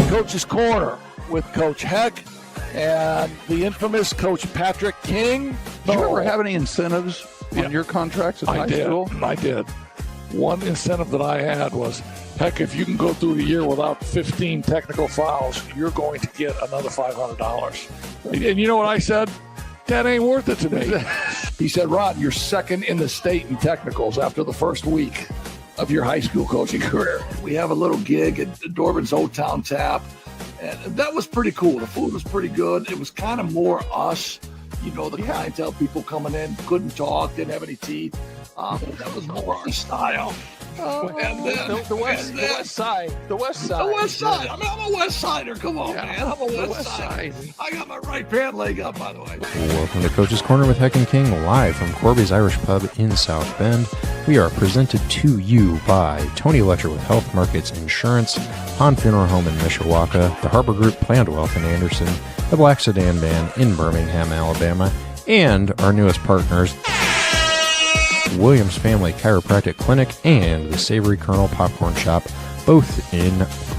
Coach's Corner with Coach Heck and the infamous Coach Patrick King. Did you ever have any incentives on your contracts at high school? I did. One incentive that I had was, heck, if you can go through the year without 15 technical fouls, you're going to get another $500. And you know what I said? That ain't worth it to me. He said, Rod, you're second in the state in technicals after the first week of your high school coaching career. We have a little gig at Dorban's Old Town Tap, and that was pretty cool. The food was pretty good. It was kind of more us, you know, the clientele, people coming in, couldn't talk, didn't have any teeth. That was more our style. And then, the west side. The West Side. I'm a West Sider. Come on, man. I'm a West Sider. I got my right pant leg up, by the way. Welcome to Coach's Corner with Heck and King, live from Corby's Irish Pub in South Bend. We are presented to you by Tony Letcher with Health Markets Insurance, Han Funeral Home in Mishawaka, the Harbor Group Planned Wealth in Anderson, the Black Sedan Band in Birmingham, Alabama, and our newest partners, Williams Family Chiropractic Clinic and the Savory Colonel Popcorn Shop, both in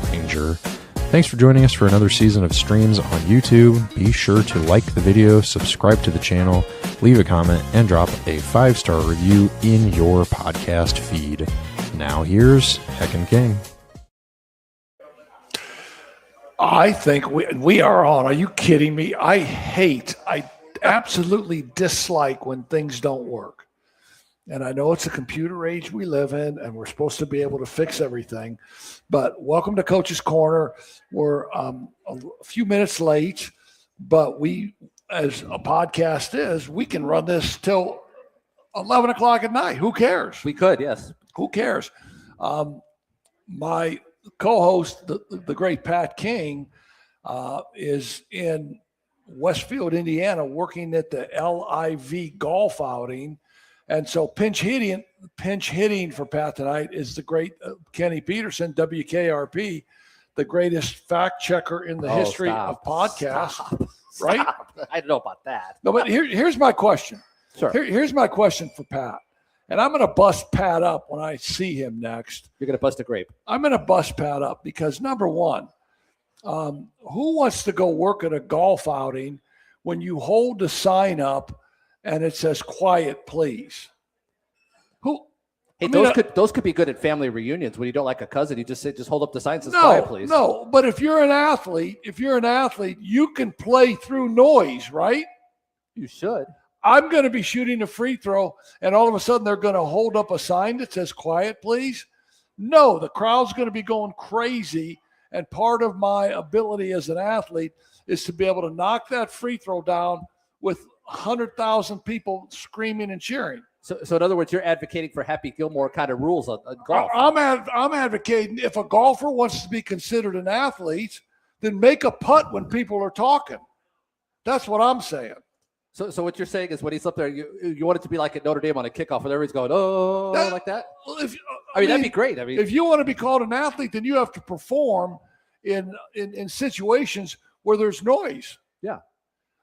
Granger. Thanks for joining us for another season of streams on YouTube. Be sure to like the video, subscribe to the channel, leave a comment, and drop a 5-star review in your podcast feed. Now here's Heck and King. I think we are on. Are you kidding me? I absolutely dislike when things don't work. And I know it's a computer age we live in, and we're supposed to be able to fix everything. But welcome to Coach's Corner. We're a few minutes late, but we, as a podcast is, we can run this till 11 o'clock at night. Who cares? We could, yes. Who cares? My co-host, the great Pat King, is in Westfield, Indiana, working at the LIV golf outing. And so pinch hitting for Pat tonight is the great Kenny Peterson, WKRP, the greatest fact checker in the history of podcasts. Right? I don't know about that. No, but here's my question. Sure. Here's my question for Pat. And I'm going to bust Pat up when I see him next. You're going to bust a grape. I'm going to bust Pat up because, number one, who wants to go work at a golf outing when you hold the sign up and it says "quiet, please"? Those could be good at family reunions when you don't like a cousin. You just hold up the sign that says "quiet, please." No. But if you're an athlete, you can play through noise, right? You should. I'm going to be shooting a free throw, and all of a sudden they're going to hold up a sign that says "quiet, please." No, the crowd's going to be going crazy, and part of my ability as an athlete is to be able to knock that free throw down with 100,000 people screaming and cheering. So in other words, you're advocating for Happy Gilmore kind of rules on golf. I'm advocating if a golfer wants to be considered an athlete, then make a putt when people are talking. That's what I'm saying. So what you're saying is when he's up there, you want it to be like at Notre Dame on a kickoff where everybody's going, like that? Well, that'd be great. I mean, if you want to be called an athlete, then you have to perform in situations where there's noise. Yeah.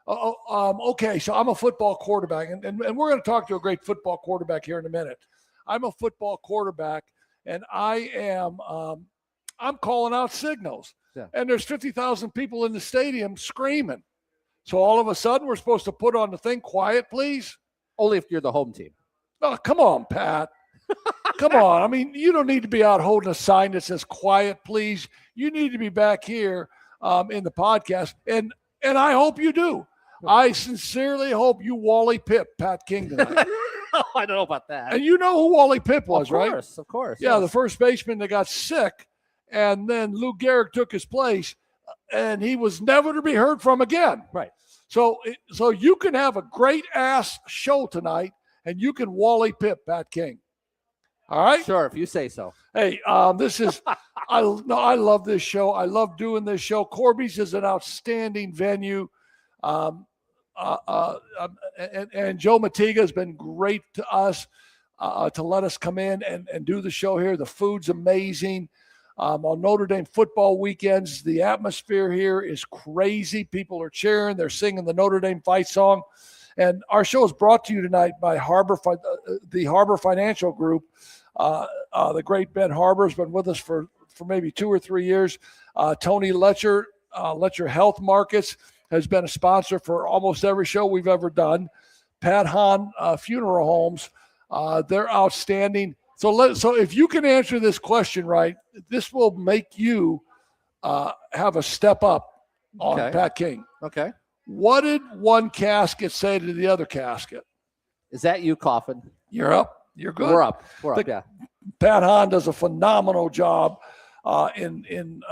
Okay, so I'm a football quarterback, and we're going to talk to a great football quarterback here in a minute. I'm a football quarterback, and I'm calling out signals. Yeah. And there's 50,000 people in the stadium screaming. So all of a sudden, we're supposed to put on the thing, "Quiet, please"? Only if you're the home team. Oh, come on, Pat. Come on. I mean, you don't need to be out holding a sign that says "Quiet, please." You need to be back here in the podcast, and I hope you do. I sincerely hope you Wally Pipp Pat King tonight. I don't know about that. And you know who Wally Pipp was, right? Of course. Yeah, yes. the first baseman that got sick, and then Lou Gehrig took his place, and he was never to be heard from again. Right. So you can have a great-ass show tonight, and you can Wally Pipp Pat King. All right? Sure, if you say so. Hey, this is I love this show. I love doing this show. Corby's is an outstanding venue. And Joe Matiga has been great to us to let us come in and do the show here. The food's amazing. On Notre Dame football weekends, the atmosphere here is crazy. People are cheering. They're singing the Notre Dame fight song. And our show is brought to you tonight by the Harbor Financial Group. The great Ben Harbor has been with us for for maybe 2 or 3 years. Tony Letcher, Letcher Health Markets, has been a sponsor for almost every show we've ever done. Pat Hahn Funeral Homes, they're outstanding. So if you can answer this question right, this will make you have a step up on Pat King. Okay. What did one casket say to the other casket? Is that you, Coffin? You're up. You're good. We're up. Yeah. Pat Hahn does a phenomenal job in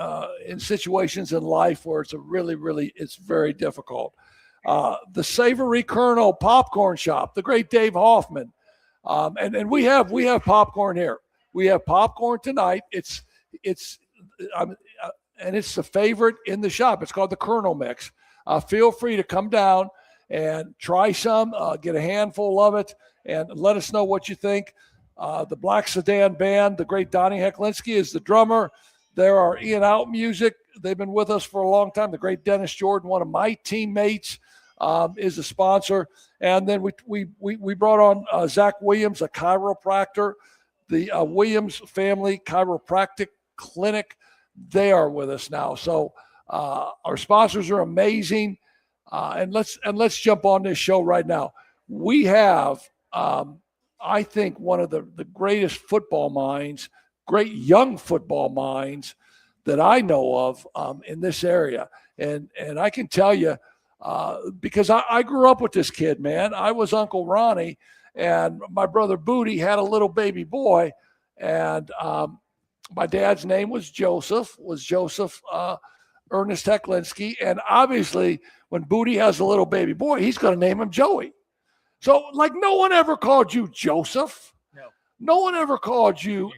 situations in life where it's it's very difficult. The Savory Colonel Popcorn Shop, the great Dave Hoffman, and we have popcorn here. We have popcorn tonight. It's the favorite in the shop. It's called the Colonel Mix. Feel free to come down and try some, get a handful of it, and let us know what you think. The Black Sedan Band, the great Donnie Hecklinski is the drummer. There are In Out Music. They've been with us for a long time. The great Dennis Jordan, one of my teammates, is a sponsor. And then we brought on Zach Williams, a chiropractor, the Williams Family Chiropractic Clinic. They are with us now. So our sponsors are amazing. And let's jump on this show right now. We have, I think, one of the greatest football minds, great young football minds that I know of in this area. And I can tell you, because I grew up with this kid, man. I was Uncle Ronnie, and my brother Booty had a little baby boy, and my dad's name was Joseph Ernest Hecklinski. And obviously, when Booty has a little baby boy, he's going to name him Joey. So, like, no one ever called you Joseph. No. No one ever called you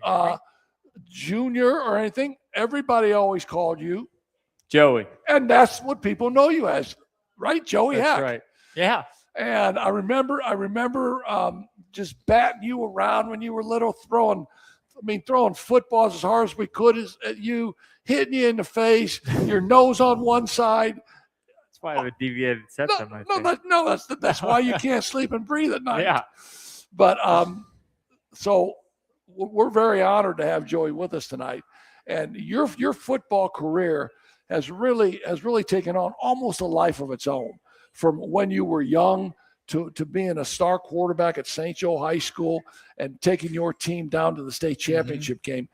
Junior or anything. Everybody always called you Joey. And that's what people know you as, right? Joey That's Heck. right. Yeah. And I remember just batting you around when you were little, throwing footballs as hard as we could at you, hitting you in the face, your nose on one side. That's why I have a deviated septum. That's why you can't sleep and breathe at night. Yeah. But so we're very honored to have Joey with us tonight. And your football career has really taken on almost a life of its own, from when you were young to being a star quarterback at St. Joe High School and taking your team down to the state championship game.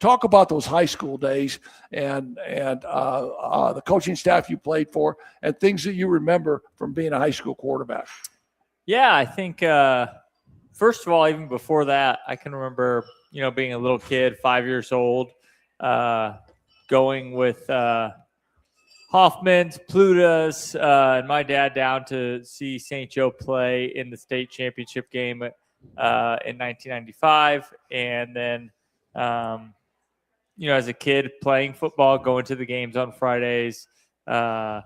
Talk about those high school days and the coaching staff you played for and things that you remember from being a high school quarterback. Yeah, I think first of all, even before that, I can remember, being a little kid, 5 years old, going with Hoffman's, Plutas, and my dad down to see St. Joe play in the state championship game in 1995. And then, as a kid playing football, going to the games on Fridays, hanging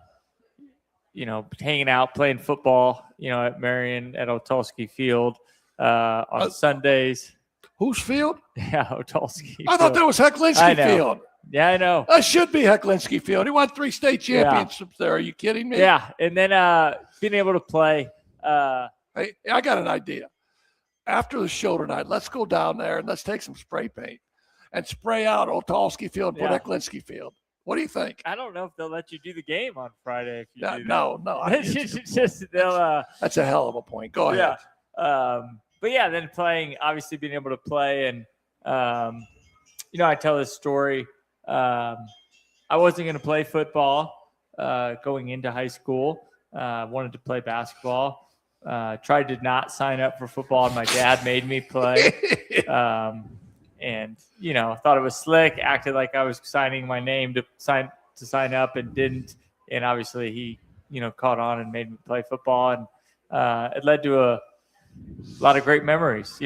out, playing football, at Marion at Otulski Field on Sundays. Whose field? Yeah, Otulski. I thought that was Hecklinski Field. Yeah, I know. That should be Hecklinski Field. He won 3 state championships there. Are you kidding me? Yeah, and then being able to play. Hey, I got an idea. After the show tonight, let's go down there and let's take some spray paint and spray out Otulski Field and put Hecklinski Field. What do you think? I don't know if they'll let you do the game on Friday if you do that. No. That's a hell of a point. Go ahead. Yeah. But yeah, then playing, obviously being able to play. And, I tell this story. I wasn't going to play football going into high school. Wanted to play basketball. Tried to not sign up for football, and my dad made me play. And, thought it was slick, acted like I was signing my name to sign up and didn't. And obviously he, caught on and made me play football. And it led to a lot of great memories,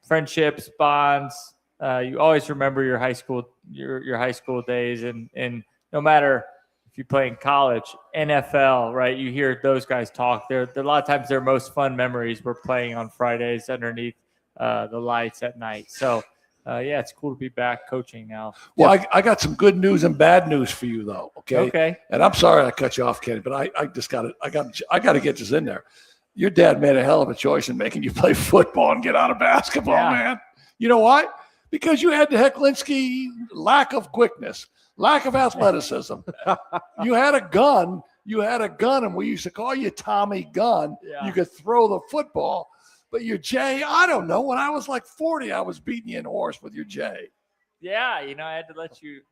friendships, bonds. You always remember your high school, your high school days. And no matter if you play in college, NFL, right, you hear those guys talk. They're a lot of times their most fun memories were playing on Fridays underneath the lights at night. So, it's cool to be back coaching now. Well, I got some good news and bad news for you, though. Okay. And I'm sorry I cut you off, Kenny, but I just got to get this in there. Your dad made a hell of a choice in making you play football and get out of basketball, man. You know why? Because you had the Hecklinski lack of quickness, lack of athleticism. You had a gun, and we used to call you Tommy Gun. Yeah. You could throw the football, but your J, I don't know. When I was like 40, I was beating you in horse with your J. Yeah, I had to let you.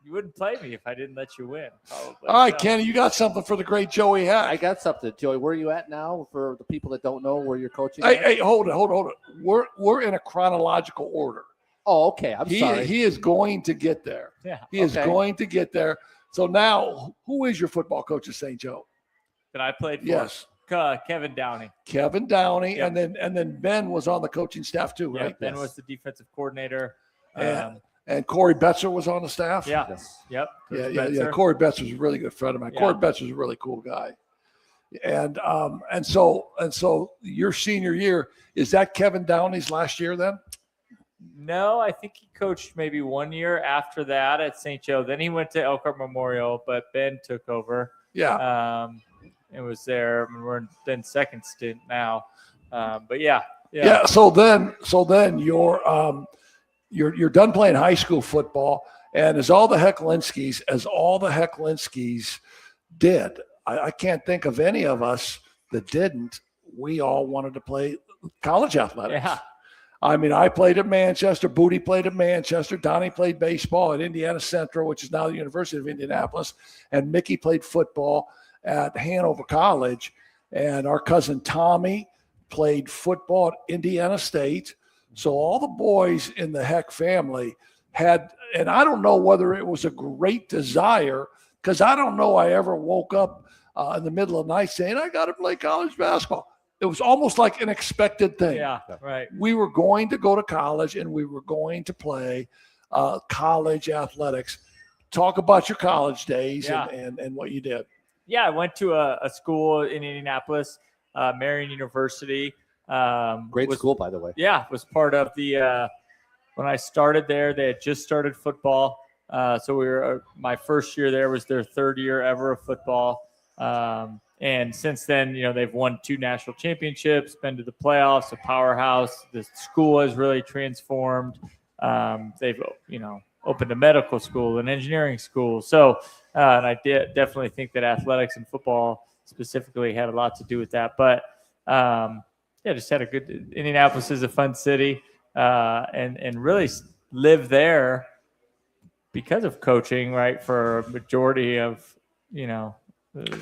You wouldn't play me if I didn't let you win. Probably. All right, Kenny, you got something for the great Joey Heck. I got something, Joey. Where are you at now? For the people that don't know where you're coaching. Hey, hold it. We're in a chronological order. Oh, okay. I'm sorry. He is going to get there. Yeah. He is going to get there. So now, who is your football coach at St. Joe? That I played for. Yes. Kevin Downey. Kevin Downey, Yep. and then Ben was on the coaching staff too, Yeah, right? Ben was the defensive coordinator. And Corey Betzer was on the staff. Yeah. Yes. Yep. Yeah. Corey Betzer was a really good friend of mine. Yeah. Corey Betzer is a really cool guy. And so your senior year, is that Kevin Downey's last year then? No, I think he coached maybe 1 year after that at St. Joe. Then he went to Elkhart Memorial, but Ben took over. Yeah. And was there. I mean, we're in Ben's second stint now. But yeah. So then you're done playing high school football, and as all the Hecklinskis did, I can't think of any of us that didn't. We all wanted to play college athletics. Yeah. I mean, I played at Manchester. Booty played at Manchester. Donnie played baseball at Indiana Central, which is now the University of Indianapolis. And Mickey played football at Hanover College. And our cousin Tommy played football at Indiana State. So all the boys in the Heck family had, and I don't know whether it was a great desire, because I don't know I ever woke up in the middle of the night saying, I got to play college basketball. It was almost like an expected thing. Yeah, right. We were going to go to college and we were going to play college athletics. Talk about your college days and what you did. Yeah, I went to a school in Indianapolis, Marion University. Great school, by the way. Yeah, was part of the when I started there, they had just started football. So we were my first year there was their third year ever of football. And since then, they've won 2 national championships, been to the playoffs, a powerhouse. The school has really transformed. They've, opened a medical school, an engineering school. So, and I definitely think that athletics and football specifically had a lot to do with that. But, just had a good. Indianapolis is a fun city, and really lived there because of coaching, right? For a majority of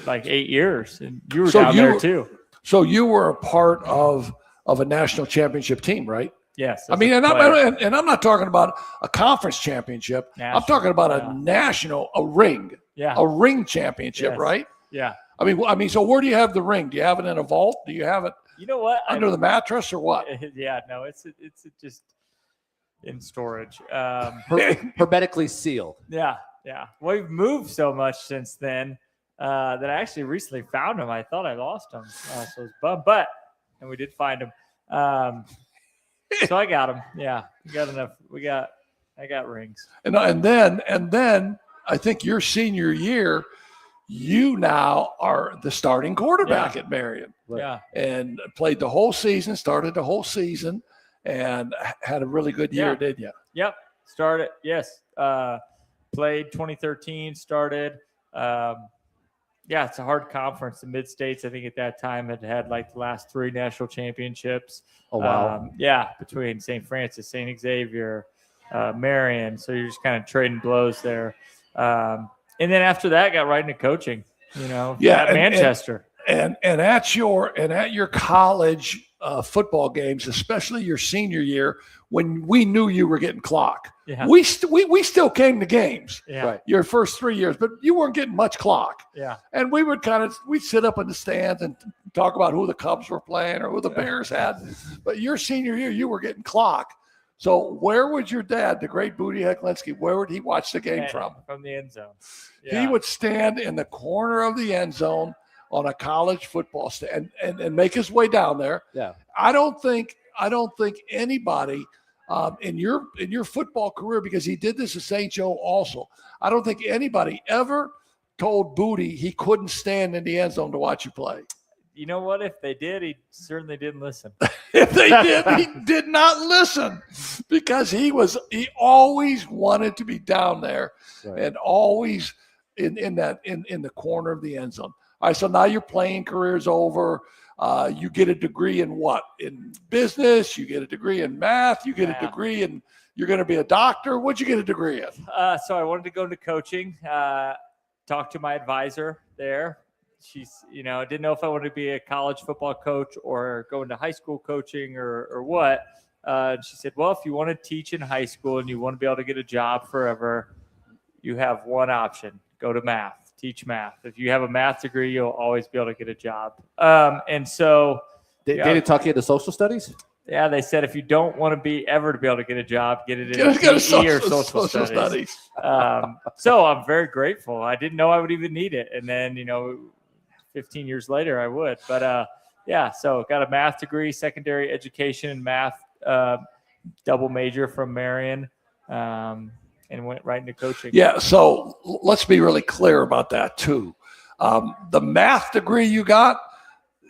like 8 years, and you were down there too. So you were a part of a national championship team, right? Yes. I mean, and I'm not talking about a conference championship. National, I'm talking about a national, a ring championship, right? Yeah. I mean, so where do you have the ring? Do you have it in a vault? Do you have it? You know what? Under the mattress or what? Yeah, no, it's just in storage. Hermetically sealed. Yeah. Well, we've moved so much since then that I actually recently found them. I thought I lost them, so I was bummed. And we did find them. So I got them. Yeah, we got enough. I got rings. And then I think your senior year, you now are the starting quarterback at Marion. Right. Yeah. And played the whole season, started the whole season, and had a really good year, didn't you? Yep. Started, yes. Played 2013, started. It's a hard conference. The Mid-States, I think at that time, had like the last 3 national championships. Oh, wow. Between St. Francis, St. Xavier, Marion. So you're just kind of trading blows there. And then after that, got right into coaching, at Manchester. And at your college football games, especially your senior year, when we knew you were getting clock, we still came to games. Yeah. Right. Your first 3 years, but you weren't getting much clock. Yeah. And we'd sit up in the stands and talk about who the Cubs were playing or who the Bears had. But your senior year, you were getting clock. So where would your dad, the great Booty Hecklinski, where would he watch the game from? From the end zone. Yeah. He would stand in the corner of the end zone on a college football stand and make his way down there. Yeah. I don't think anybody in your football career, because he did this at St. Joe also, I don't think anybody ever told Booty he couldn't stand in the end zone to watch you play. you know what? If they did, he certainly didn't listen. If they did, he did not listen because he always wanted to be down there and always in the corner of the end zone. All right, so now your playing career's over. You get a degree in what? In business. You get a degree in math. You get a degree in. You're going to be a doctor. What'd you get a degree in? So I wanted to go into coaching. Talked to my advisor there. She's, didn't know if I wanted to be a college football coach or go into high school coaching or what. She said, well, if you want to teach in high school and you want to be able to get a job forever, you have one option: go to math. Teach math. If you have a math degree, you'll always be able to get a job. And so they didn't talk you into social studies. Yeah, they said if you don't want to be able to get a job, get it in PE or social studies. So I'm very grateful. I didn't know I would even need it, and then 15 years later I would. But so got a math degree, secondary education in math, double major from Marion. And went right into coaching. Yeah, so let's be really clear about that too. The math degree you got,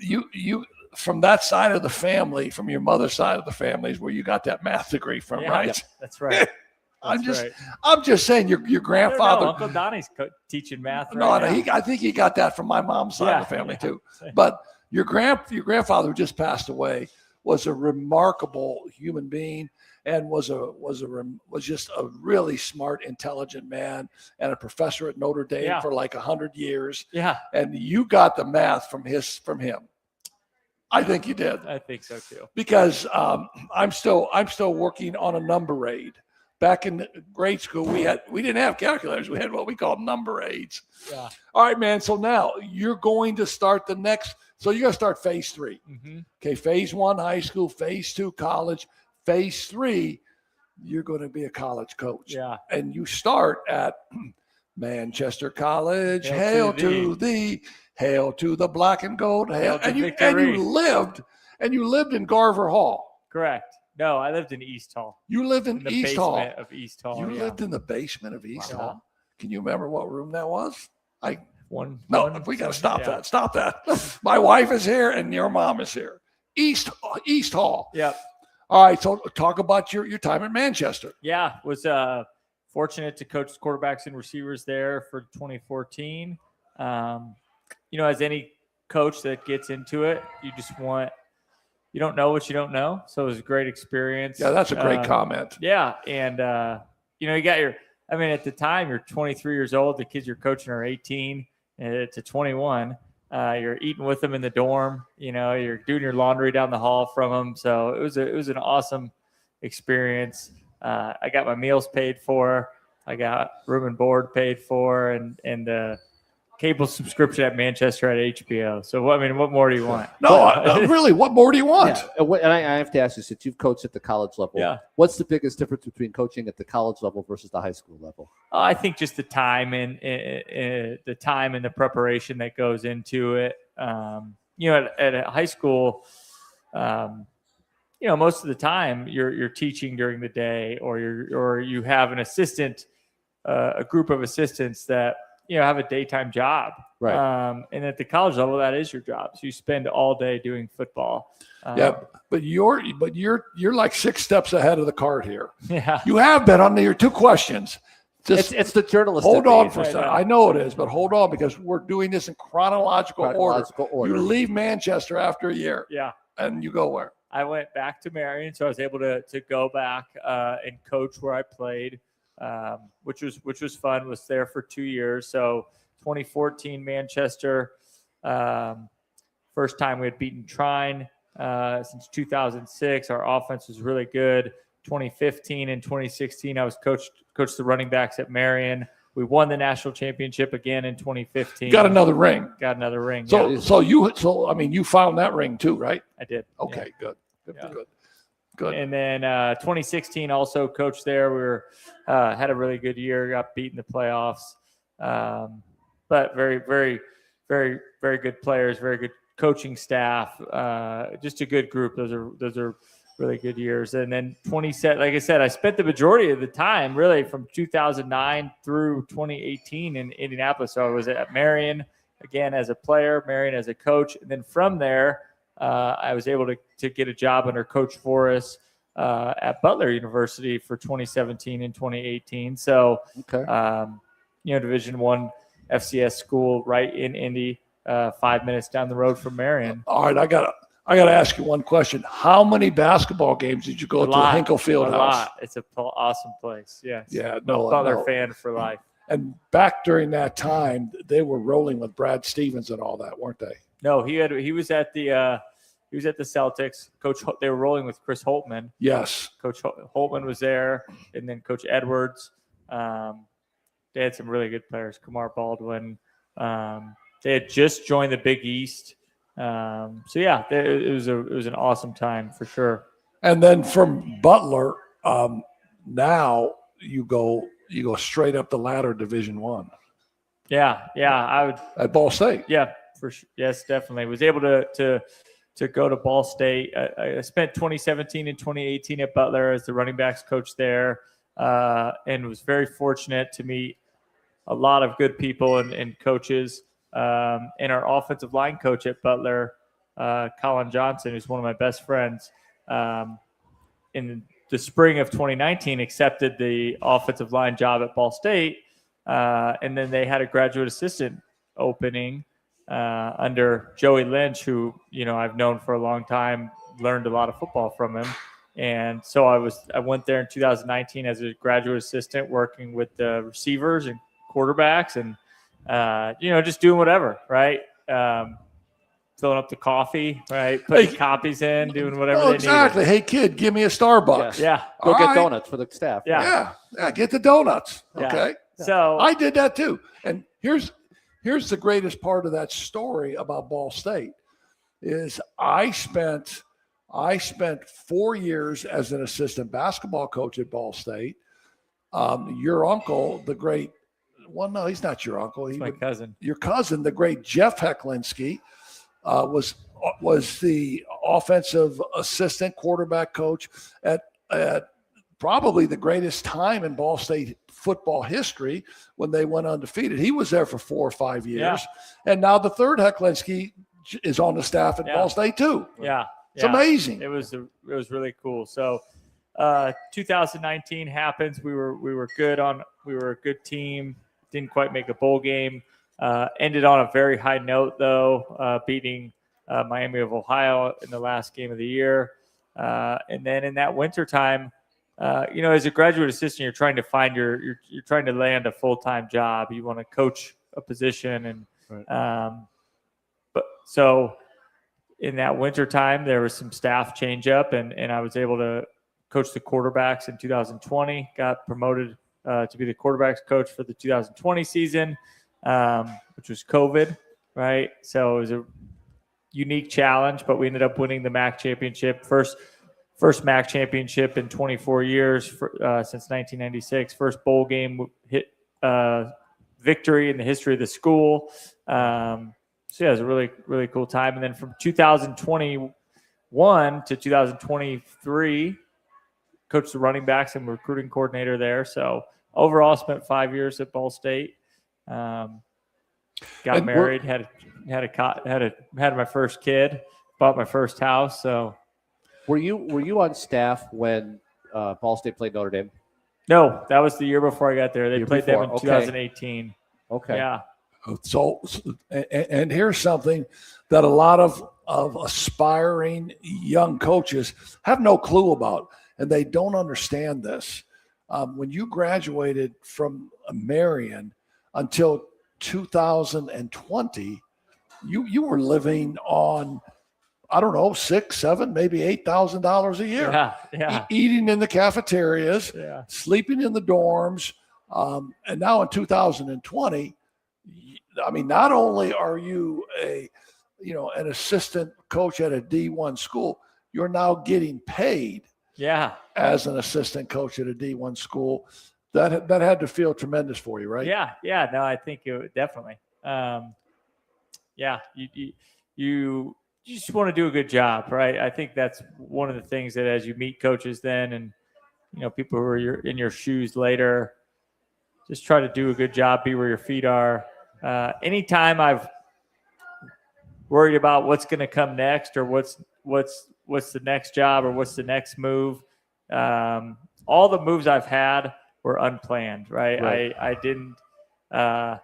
you from that side of the family, from your mother's side of the family, is where you got that math degree from, right? Yeah, that's right. I'm just saying your grandfather. Uncle Donnie's teaching math. I think he got that from my mom's side of the family too. But your grandfather who just passed away was a remarkable human being. And was just a really smart, intelligent man, and a professor at Notre Dame for like 100 years. Yeah. And you got the math from him. I think you did. I think so too. Because I'm still working on a number aid. Back in grade school, we didn't have calculators. We had what we called number aids. Yeah. All right, man. So now you're going to start the next. So you're going to start phase 3. Mm-hmm. Okay, phase 1, high school. Phase 2, college. Phase 3, you're going to be a college coach. Yeah. And you start at Manchester College. Hail to thee. Hail to the black and gold. Hail. And you lived in Garver Hall. Correct. No, I lived in East Hall. You lived in the East Hall. Basement of East Hall. You lived in the basement of East Wow. Hall. Can you remember what room that was? We got to stop that. Stop that. My wife is here and your mom is here. East Hall. Yep. All right, so talk about your time at Manchester. Yeah, was fortunate to coach quarterbacks and receivers there for 2014. As any coach that gets into it, you don't know what you don't know. So it was a great experience. Yeah, that's a great comment. Yeah, and you got at the time you're 23 years old. The kids you're coaching are 18 to 21. You're eating with them in the dorm, you're doing your laundry down the hall from them. So it was an awesome experience. I got my meals paid for. I got room and board paid for and cable subscription at Manchester at HBO. So, what more do you want? No, really, what more do you want? Yeah. And I have to ask you, since you've coached at the college level, what's the biggest difference between coaching at the college level versus the high school level? I think just the time and the preparation that goes into it. At a high school, most of the time you're teaching during the day, or you have an assistant, a group of assistants that have a daytime job. Right. And at the college level, that is your job. So you spend all day doing football. But you're like 6 steps ahead of the cart here. Yeah. You have been on your 2 questions. It's the journalistic. Hold on for a second. I know it is, but hold on, because we're doing this in chronological order. You leave Manchester after a year. Yeah. And you go where? I went back to Marion, so I was able to go back and coach where I played, which was fun. Was there for 2 years. So 2014 Manchester, first time we had beaten Trine since 2006. Our offense was really good. 2015 and 2016, I was coached the running backs at Marion. We won the national championship again in 2015. Got another ring. So you found that ring too, right? I did. Okay, yeah. Good. And then 2016 also coached there. We had a really good year. Got beat in the playoffs, but very, very, very, very good players. Very good coaching staff. Just a good group. Those are really good years. And then like I said, I spent the majority of the time really from 2009 through 2018 in Indianapolis. So I was at Marion, again as a player, Marion as a coach. And then from there, I was able to get a job under Coach Forrest at Butler University for 2017 and 2018. So, Division I FCS school right in Indy, 5 minutes down the road from Marion. All right, I gotta ask you one question. How many basketball games did you go to the Hinkle Fieldhouse? A lot. It's an awesome place. Yes. Yeah. Butler fan for life. And back during that time, they were rolling with Brad Stevens and all that, weren't they? No, he was at the Celtics. They were rolling with Chris Holtman. Yes. Coach Holtman was there, and then Coach Edwards. They had some really good players. Kamar Baldwin. They had just joined the Big East. It was an awesome time for sure. And then from Butler, now you go straight up the ladder, Division I. Yeah, I would at Ball State. Yeah, for sure. Yes, definitely. Was able to go to Ball State. I spent 2017 and 2018 at Butler as the running backs coach there, and was very fortunate to meet a lot of good people and coaches. And our offensive line coach at Butler, Colin Johnson, who's one of my best friends, in the spring of 2019 accepted the offensive line job at Ball State. And then they had a graduate assistant opening under Joey Lynch, who, I've known for a long time, learned a lot of football from him. And so I went there in 2019 as a graduate assistant working with the receivers and quarterbacks and, just doing whatever, right? Filling up the coffee, right? Putting copies in, doing whatever they exactly. needed. Hey, kid, give me a Starbucks. Yeah. Go get donuts for the staff. Yeah, get the donuts. Yeah. Okay. So I did that too. And here's the greatest part of that story about Ball State is I spent 4 years as an assistant basketball coach at Ball State. Your uncle, the great – well, no, he's not your uncle. He's my cousin. Your cousin, the great Jeff Hecklinski, was the offensive assistant quarterback coach at probably the greatest time in Ball State football history when they went undefeated. He was there for 4 or 5 years. Yeah. And now the third Hecklinski is on the staff at Ball State too. Yeah. It's amazing. It was really cool. So 2019 happens. We were good we were a good team. Didn't quite make a bowl game. Ended on a very high note though, beating Miami of Ohio in the last game of the year. And then in that wintertime, as a graduate assistant, you're trying to find you're trying to land a full-time job. You want to coach a position, and but so in that wintertime, there was some staff change up, and I was able to coach the quarterbacks in 2020. Got promoted to be the quarterbacks coach for the 2020 season, which was COVID, right? So it was a unique challenge, but we ended up winning the MAC championship. First MAC championship in 24 years since 1996. First bowl game victory in the history of the school. It was a really, really cool time. And then from 2021 to 2023, coached the running backs and recruiting coordinator there. So overall, spent 5 years at Ball State. Got married, had my first kid, bought my first house. So. Were you on staff when Ball State played Notre Dame? No, that was the year before I got there. They played them in 2018. Okay. Yeah. So, and here's something that a lot of aspiring young coaches have no clue about, and they don't understand this. When you graduated from Marion until 2020, you were living on, I don't know, $6,000, $7,000, maybe $8,000 a year. Yeah. Eating in the cafeterias, sleeping in the dorms, and now in 2020, I mean, not only are you an assistant coach at a D1 school, you're now getting paid. As an assistant coach at a D1 school. That had to feel tremendous for you, right? Yeah. No, I think it definitely. You just want to do a good job, right? I think that's one of the things that as you meet coaches then and, people who are in your shoes later, just try to do a good job, be where your feet are. Anytime I've worried about what's going to come next or what's the next job or what's the next move. All the moves I've had were unplanned, right? I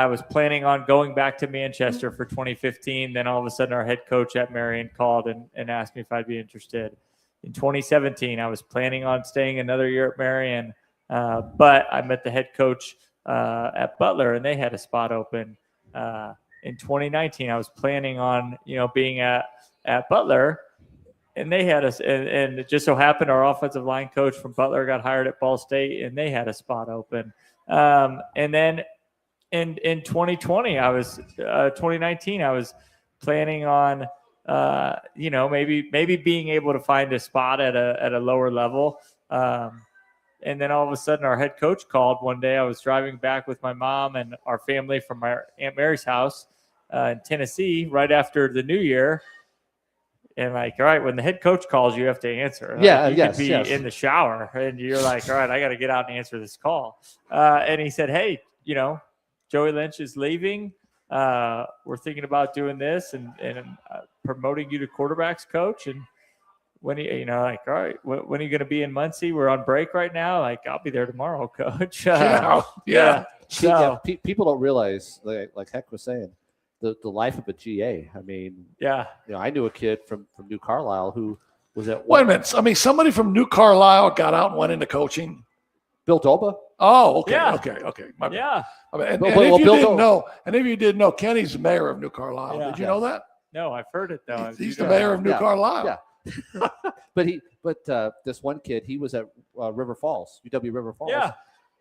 was planning on going back to Manchester for 2015. Then all of a sudden our head coach at Marion called and asked me if I'd be interested. In 2017, I was planning on staying another year at Marion, but I met the head coach at Butler and they had a spot open. In 2019, I was planning on, being at Butler, and they had us, and it just so happened our offensive line coach from Butler got hired at Ball State, and they had a spot open. And then in 2019, I was planning on, maybe being able to find a spot at a lower level. And then all of a sudden our head coach called one day. I was driving back with my mom and our family from my Aunt Mary's house in Tennessee right after the new year. And all right, when the head coach calls, you have to answer. You could be in the shower and you're like, all right, I got to get out and answer this call. And he said, hey, Joey Lynch is leaving. We're thinking about doing this and promoting you to quarterbacks coach. And when all right, when are you going to be in Muncie? We're on break right now. I'll be there tomorrow, coach. Yeah. People don't realize, like Heck was saying, the life of a GA. I mean, I knew a kid from New Carlisle who was at. Wait a minute. I mean, somebody from New Carlisle got out and went into coaching. Bill Doba. Oh, okay. Yeah. Okay. Yeah. I mean, and if you didn't know, Kenny's the mayor of New Carlisle. Yeah. Did you know that? No, I've heard it though. He's the mayor of New Carlisle. Yeah. But this one kid, he was at River Falls, UW River Falls. Yeah.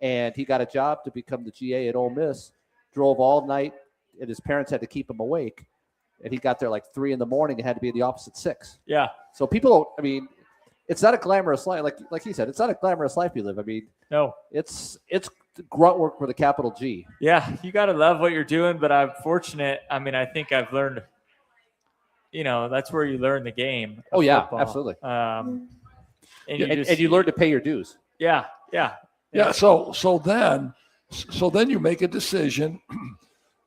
And he got a job to become the GA at Ole Miss, drove all night, and his parents had to keep him awake. And he got there like 3 a.m. and had to be in the office at 6. Yeah. So people, it's not a glamorous life. Like he said, it's not a glamorous life you live. No. It's grunt work with a capital G. Yeah. You got to love what you're doing, but I'm fortunate. I think I've learned, that's where you learn the game. Oh, yeah, football. absolutely. And you learn to pay your dues. Yeah. So then you make a decision.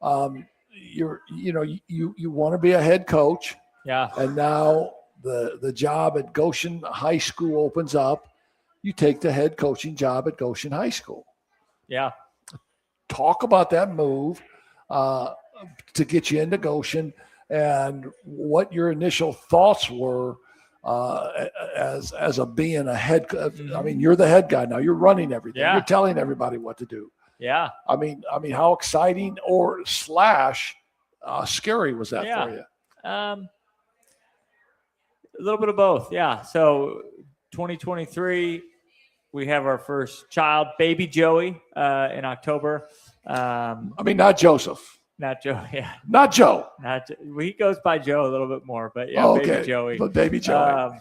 You want to be a head coach. Yeah. And now the job at Goshen High School opens up. You take the head coaching job at Goshen High School. Yeah. Talk about that move to get you into Goshen and what your initial thoughts were as being a head. You're the head guy now. You're running everything. Yeah. You're telling everybody what to do. Yeah. How exciting or / scary was that for you? A little bit of both. Yeah. So 2023, we have our first child, baby Joey, in October. Not Joseph. Not Joe. Yeah. Not Joe. He goes by Joe a little bit more, but yeah, okay. baby Joey. But baby Joey.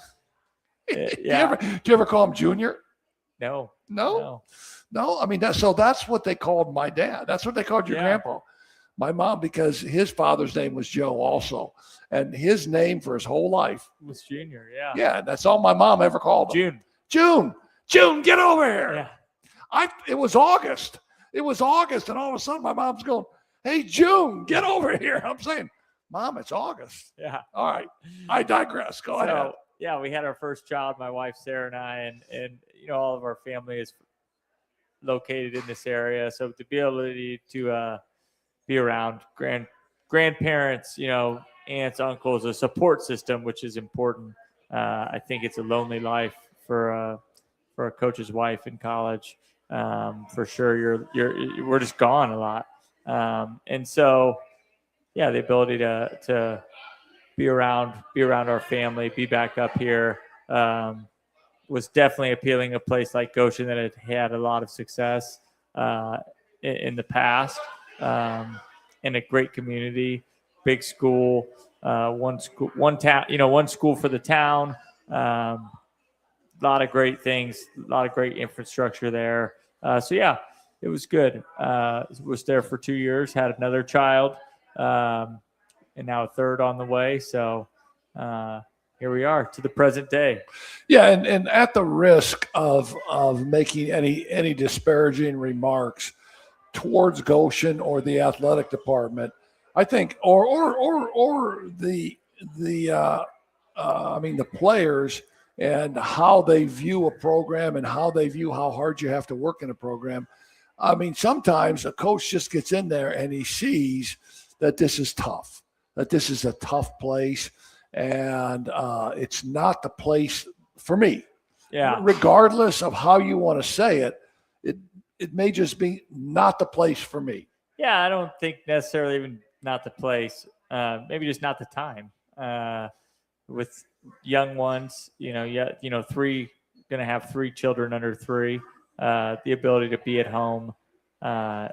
Yeah. Do you ever call him Junior? No. No. That's what they called my dad. That's what they called your grandpa. My mom, because his father's name was Joe also. And his name for his whole life was Junior. Yeah. Yeah. That's all my mom ever called him. June, get over here. Yeah. It was August. And all of a sudden my mom's going, hey, June, get over here. I'm saying, Mom, it's August. Yeah. All right. I digress. Go ahead. Yeah, we had our first child, my wife, Sarah, and I, and all of our family is located in this area. So the ability to be around grandparents, aunts, uncles, a support system, which is important. I think it's a lonely life for a coach's wife in college. For sure, we're just gone a lot. And so, the ability to be around our family, be back up here, was definitely appealing. A place like Goshen that had a lot of success in the past, in a great community, big school, one town, one school for the town. A lot of great things, a lot of great infrastructure there. It was good. Was there for 2 years, had another child, and now a third on the way. So here we are to the present day. Yeah, and at the risk of making any disparaging remarks towards Goshen or the athletic department, I think, or the players and how they view a program and how they view how hard you have to work in a program. I mean, sometimes a coach just gets in there and he sees that this is tough, that this is a tough place, and it's not the place for me. Yeah. Regardless of how you want to say it, it may just be not the place for me. Yeah, I don't think necessarily even not the place. Maybe just not the time. With young ones, three going to have 3 children under 3. The ability to be at home. I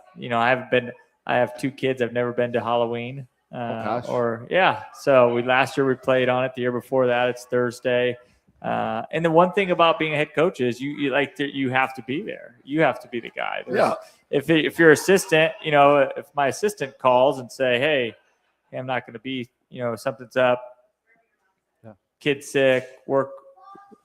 have 2 kids. I've never been to Halloween. So last year we played on it. The year before that, it's Thursday. And the one thing about being a head coach is you have to be there. You have to be the guy. If your assistant, if my assistant calls and say, hey, I'm not going to be, something's up, kid's sick, work,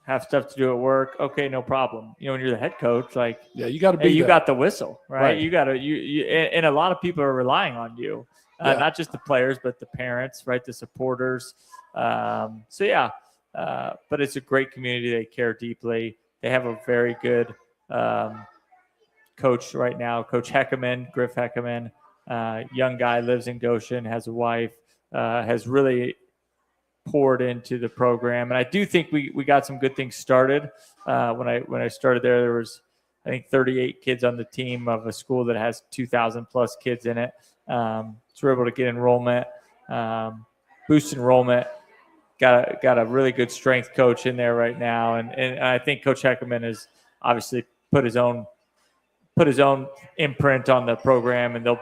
have stuff to do at work. Okay, no problem. When you're the head coach, you got to be. You got the whistle, right? You got to and a lot of people are relying on you, not just the players, but the parents, right? The supporters. But it's a great community. They care deeply. They have a very good coach right now, Coach Heckerman, Griff Heckerman. Young guy, lives in Goshen, has a wife, has really poured into the program. And I do think we got some good things started. When I started there was, I think, 38 kids on the team of a school that has 2,000 plus kids in it. So we're able to get enrollment, boost enrollment. Got a really good strength coach in there right now, and I think Coach Heckerman has obviously put his own imprint on the program, and they'll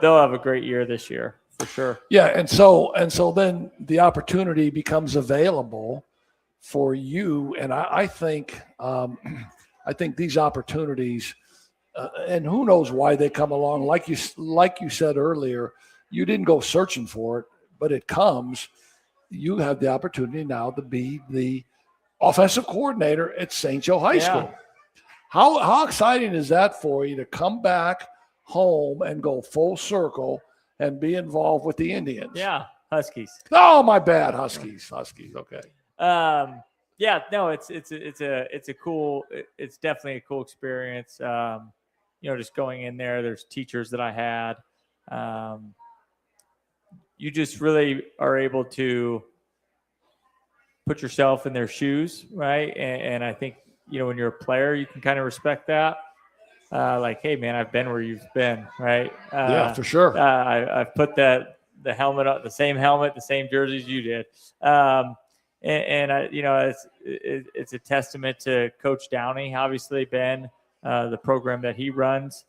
have a great year this year for sure. Yeah, and so then the opportunity becomes available for you, and I think these opportunities, and who knows why they come along. Like you said earlier, you didn't go searching for it, but it comes. You have the opportunity now to be the offensive coordinator at St. Joe High School. How exciting is that for you to come back home and go full circle and be involved with the Indians? Yeah, Huskies. Oh, my bad, Huskies. Okay. It's definitely a cool experience. Just going in there. There's teachers that I had. You just really are able to put yourself in their shoes, right? And I think, when you're a player, you can kind of respect that. Hey, man, I've been where you've been, right? For sure. I've put the helmet up, the same helmet, the same jerseys you did. It's a testament to Coach Downey, obviously, Ben, the program that he runs.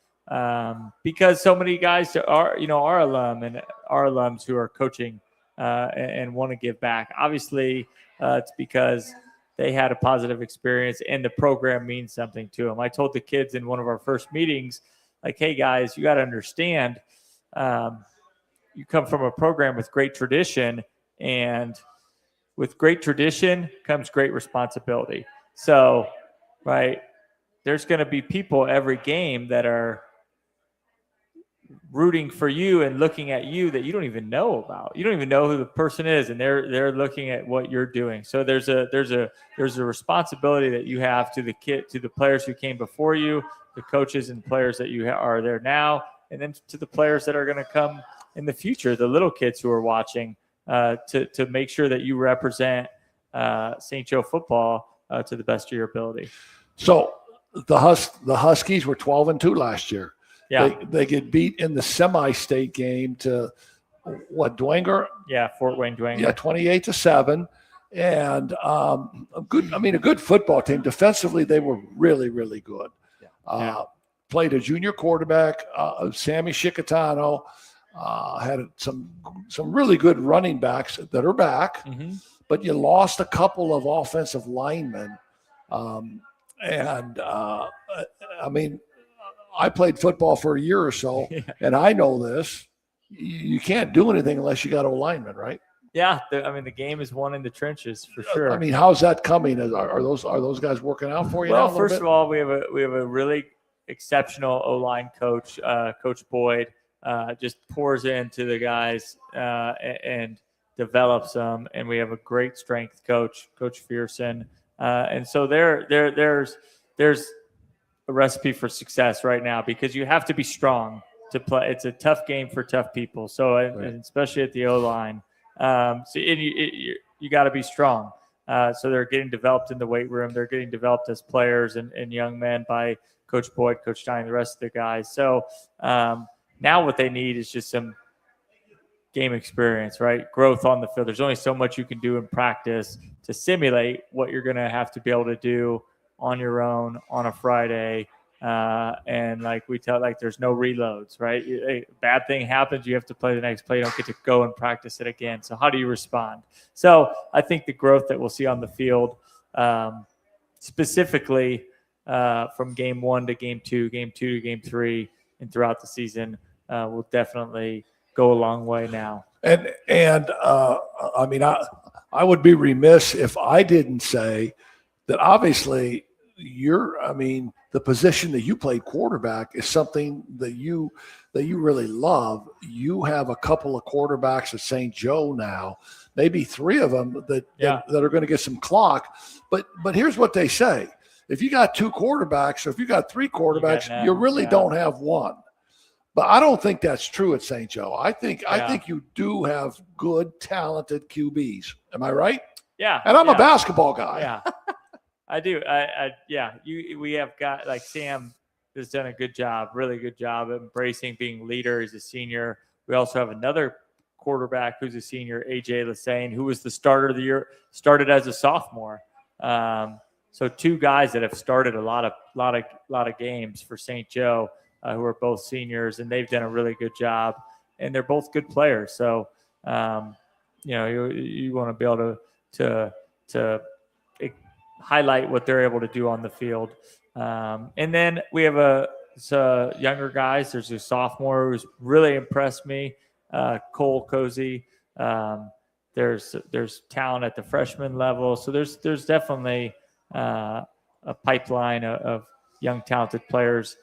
Because so many guys are alum and our alums who are coaching and want to give back. Obviously, it's because they had a positive experience and the program means something to them. I told the kids in one of our first meetings, hey, guys, you got to understand, you come from a program with great tradition, and with great tradition comes great responsibility. So, right, there's going to be people every game that are rooting for you and looking at you that you don't even know about. You don't even know who the person is, and they're looking at what you're doing. So there's a responsibility that you have to the players who came before you, the coaches and players that you are there now, and then to the players that are going to come in the future, the little kids who are watching, to make sure that you represent St. Joe football to the best of your ability. So the Huskies were 12-2 last year. Yeah. They get beat in the semi-state game to Dwenger? Yeah, Fort Wayne Dwenger. Yeah, 28-7. And a good football team. Defensively, they were really, really good. Played a junior quarterback, Sammy Chicatano, had some really good running backs that are back, but you lost a couple of offensive linemen. I played football for a year or so, and I know this. You can't do anything unless you got alignment, right? Yeah, the game is won in the trenches for sure. How's that coming? Are those guys working out for you? Well, first of all, we have a really exceptional O-line coach, Coach Boyd. just pours into the guys and develops them. And we have a great strength coach, Coach Fearson. And so there's a recipe for success right now because you have to be strong to play. It's a tough game for tough people. So and especially at the O-line. So you got to be strong. So they're getting developed in the weight room. They're getting developed as players and young men by Coach Boyd, Coach Stein, the rest of the guys. So now what they need is just some game experience, right? Growth on the field. There's only so much you can do in practice to simulate what you're going to have to be able to do on your own on a Friday. And like we tell, like there's no reloads, right? A bad thing happens, you have to play the next play. You don't get to go and practice it again. So how do you respond? So I think the growth that we'll see on the field, specifically from game 1 to game 2, game 2 to game 3, and throughout the season, will definitely go a long way now. And I mean, I would be remiss if I didn't say that obviously the position that you played quarterback is something that you really love. You have a couple of quarterbacks at St. Joe now, maybe 3 of them that are going to get some clock. But here's what they say. If you got 2 quarterbacks or if you got 3 quarterbacks, you really don't have one. But I don't think that's true at St. Joe. I think you do have good, talented QBs. Am I right? Yeah. And I'm a basketball guy. Yeah. I do. We have got, like, Sam has done a good job, really good job at embracing being leader. He's a senior. We also have another quarterback who's a senior, AJ Lassane, who was the starter of the year, started as a sophomore. So 2 guys that have started a lot of games for St. Joe, who are both seniors, and they've done a really good job. And they're both good players. So, you want to be able to highlight what they're able to do on the field. And then we have some younger guys. There's a sophomore who's really impressed me, Cole Cozy. There's talent at the freshman level. So there's definitely a pipeline of young talented players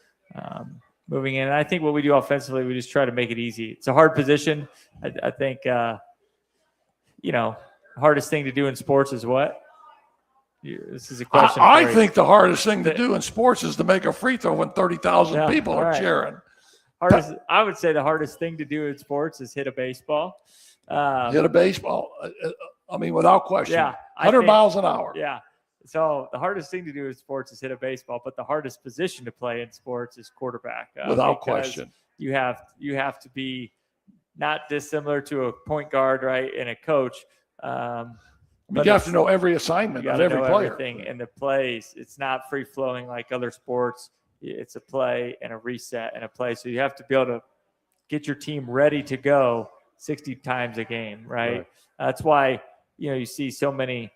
moving in. And I think what we do offensively, we just try to make it easy. It's a hard position. I think, hardest thing to do in sports is what? This is a question. I think the hardest thing to do in sports is to make a free throw when 30,000 people are cheering. I would say the hardest thing to do in sports is hit a baseball. Hit a baseball. I mean, without question. Yeah, 100 miles an hour. Yeah. So the hardest thing to do in sports is hit a baseball, but the hardest position to play in sports is quarterback. Without question. You have to be not dissimilar to a point guard, right, and a coach. But you have to know every assignment of every player. Everything in the plays. It's not free flowing like other sports. It's a play and a reset and a play. So you have to be able to get your team ready to go 60 times a game, right? That's why you see so many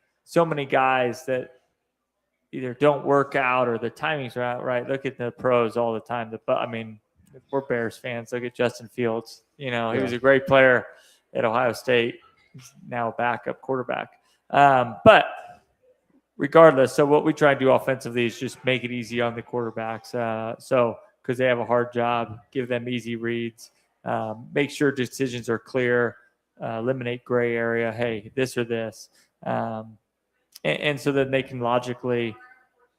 guys that either don't work out or the timings are out right. Look at the pros all the time. We're Bears fans. Look at Justin Fields. He was a great player at Ohio State. He's now a backup quarterback. But regardless, so what we try to do offensively is just make it easy on the quarterbacks. Because they have a hard job, give them easy reads, make sure decisions are clear, eliminate gray area. Hey, this or this. And so then they can logically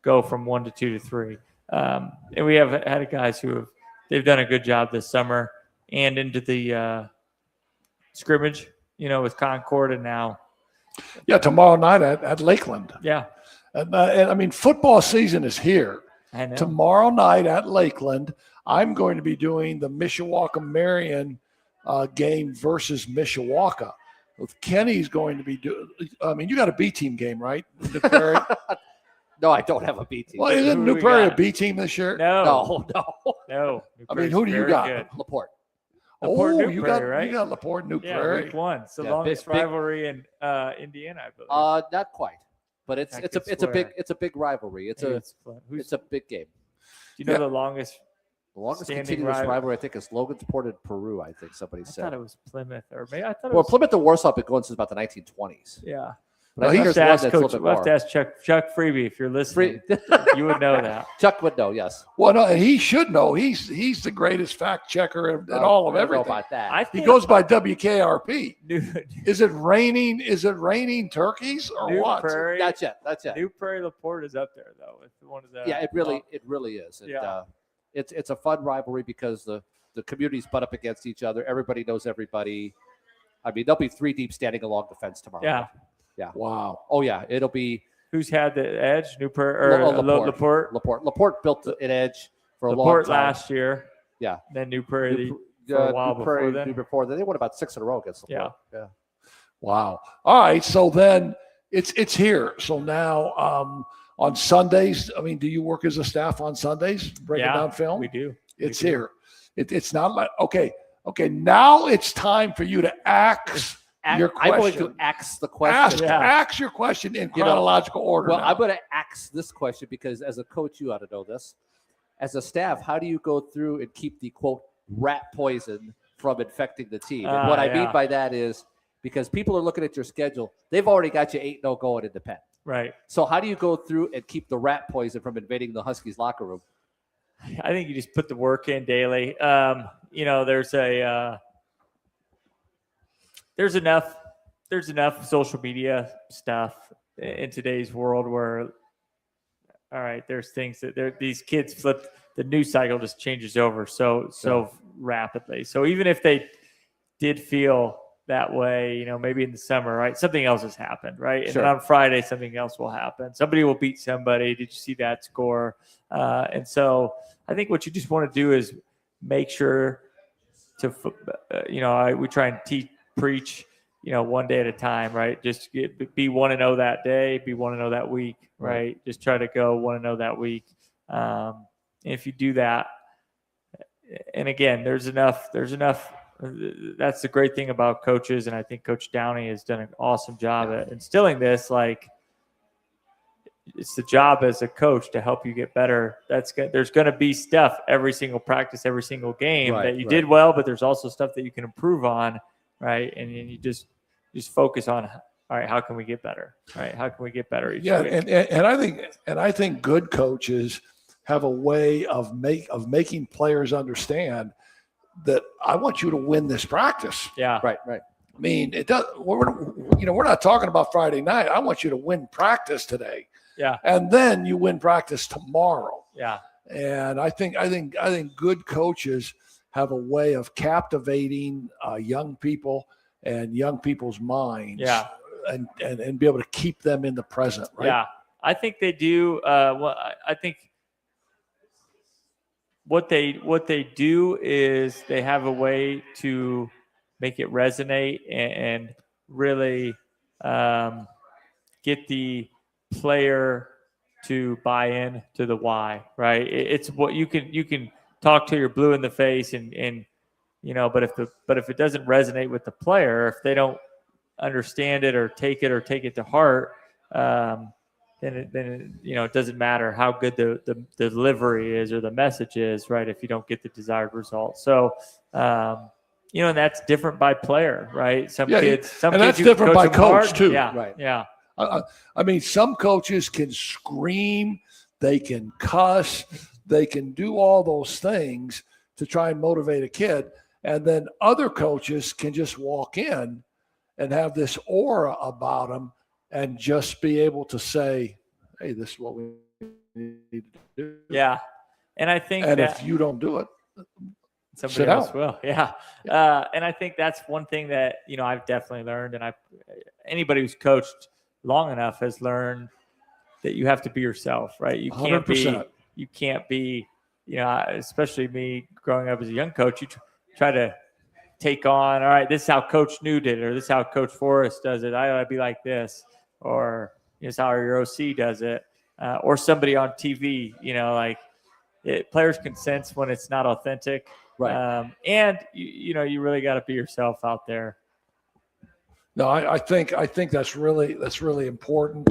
go from 1 to 2 to 3. And we have had guys they've done a good job this summer and into the scrimmage, with Concord and now. Yeah, tomorrow night at Lakeland. Yeah. And football season is here. I know. Tomorrow night at Lakeland, I'm going to be doing the Mishawaka-Marion game versus Mishawaka. Kenny's going to be doing. You got a B team game, right? New Prairie? No, I don't have a B team. Well, isn't New Prairie a B team this year? No. Who do you got? Good. LaPorte. You got LaPorte, New Prairie. Week 1. It's the longest rivalry in Indiana, I believe. Not quite, but it's a big rivalry. It's a big game. Do you know the longest? The longest continuous rivalry, I think, is Logansport and Peru. I think somebody said. I thought it was Plymouth, or maybe I thought. Plymouth and Warsaw have been going since about the 1920s. Yeah. But I think there's one that's a little bit we'll have to ask Chuck Freebie if you're listening. You would know that. Chuck would know, yes. Well, no, and he should know. He's the greatest fact checker in all of everything. I don't know about that. He goes by WKRP. Is it raining? Is it raining turkeys or New what? Prairie, That's it. New Prairie LaPorte is up there though. It's one of the. Yeah, it really is. It's a fun rivalry because the communities butt up against each other. Everybody knows everybody. I mean, there'll be 3 deep standing along the fence tomorrow. Yeah. Yeah. Wow. Oh yeah, it'll be. Who's had the edge? New Prairie or LaPorte? LaPorte built an edge for a long time. last year. Yeah. Then New Prairie for a while before then. Before then, they won about 6 in a row against LaPorte. Yeah. Wow. All right. So then it's here. So now on Sundays, I mean, do you work as a staff on Sundays breaking down film? We do. It's here. It's not like okay. Now it's time for you to ask your question. I'm going to ask the question. Ask your question in chronological order. Well, now. I'm going to ask this question because as a coach, you ought to know this. As a staff, how do you go through and keep the, quote, rat poison from infecting the team? And what I mean by that is because people are looking at your schedule, they've already got you 8-0 going into Penn. Right. So how do you go through and keep the rat poison from invading the Huskies locker room? I think you just put the work in daily. There's enough social media stuff in today's world where, all right, there's things that these kids flip. The news cycle just changes over so rapidly. So even if they did feel that way, maybe in the summer, right, something else has happened, right? And then on Friday, something else will happen. Somebody will beat somebody. Did you see that score? And so I think what you just want to do is make sure to, we try and preach, one day at a time, right? Just be 1-0 that day, be 1-0 that week, right? Just try to go 1-0 that week. If you do that, and again, there's enough. That's the great thing about coaches, and I think Coach Downey has done an awesome job at instilling this. Like, it's the job as a coach to help you get better. There's going to be stuff every single practice, every single game that you did well, but there's also stuff that you can improve on, right? And you just focus on, all right, how can we get better? Right? How can we get better each week? And I think good coaches have a way of making players understand that I want you to win this practice. Yeah. Right. I mean, it does. We're not talking about Friday night. I want you to win practice today. Yeah. And then you win practice tomorrow. Yeah. And I think good coaches have a way of captivating young people and young people's minds. Yeah. And be able to keep them in the present. Right. Yeah. I think they do. I think what they do is they have a way to make it resonate and really get the player to buy in to the why, right? It's what you can talk to your blue in the face and but if it doesn't resonate with the player, if they don't understand it or take it to heart, then it doesn't matter how good the delivery is or the message is, right? If you don't get the desired result. So, and that's different by player, right? Some kids that's different by coach too. Yeah. Right. Yeah. I mean, some coaches can scream, they can cuss, they can do all those things to try and motivate a kid. And then other coaches can just walk in and have this aura about them and just be able to say, hey, this is what we need to do. Yeah. And I think if you don't do it, somebody else will. Yeah. And I think that's one thing that, I've definitely learned. And anybody who's coached long enough has learned that you have to be yourself, right? You can't 100%. you can't be, especially me growing up as a young coach, you try to take on, all right, this is how Coach New did it, or this is how Coach Forrest does it. I ought to be like this, or this is how your OC does it, or somebody on TV, players can sense when it's not authentic. Right. And you really got to be yourself out there. No, I think that's really important,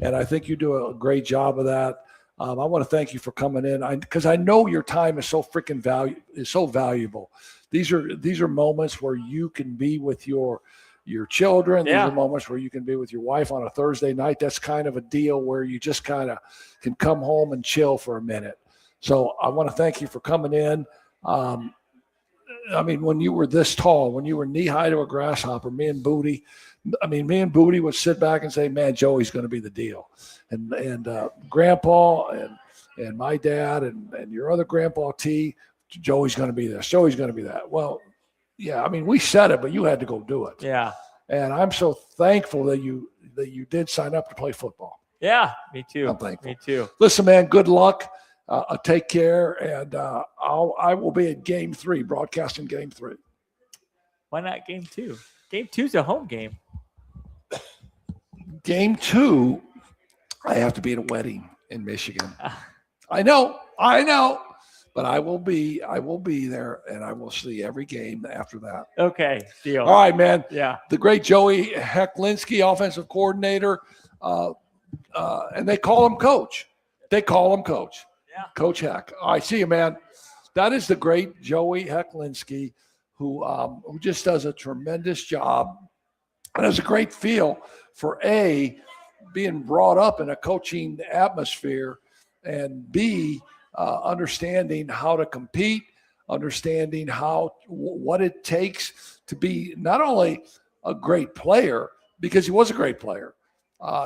and I think you do a great job of that. I want to thank you for coming in, because I know your time is so valuable. These are moments where you can be with your your children. Yeah. These are moments where you can be with your wife on a Thursday night. That's kind of a deal where you just kind of can come home and chill for a minute. So I want to thank you for coming in. I mean, when you were this tall, when you were knee high to a grasshopper, me and Booty would sit back and say, man, Joey's going to be the deal. And Grandpa and my dad and your other Grandpa T, Joey's going to be this. Joey's going to be that. Well, yeah, I mean, we said it, but you had to go do it. Yeah. And I'm so thankful that you did sign up to play football. Yeah, me too. I'm thankful. Me too. Listen, man, good luck. Take care, and I will be at Game 3, broadcasting Game 3. Why not Game 2? Game 2's a home game. Game 2, I have to be at a wedding in Michigan. I know, but I will be there, and I will see every game after that. Okay, deal. All right, man. Yeah. The great Joey Hecklinski, offensive coordinator, and they call him Coach. Yeah. Coach Heck. I see you, man. That is the great Joey Hecklinski, who just does a tremendous job and has a great feel for being brought up in a coaching atmosphere, and B, understanding how to compete, understanding what it takes to be not only a great player, because he was a great player.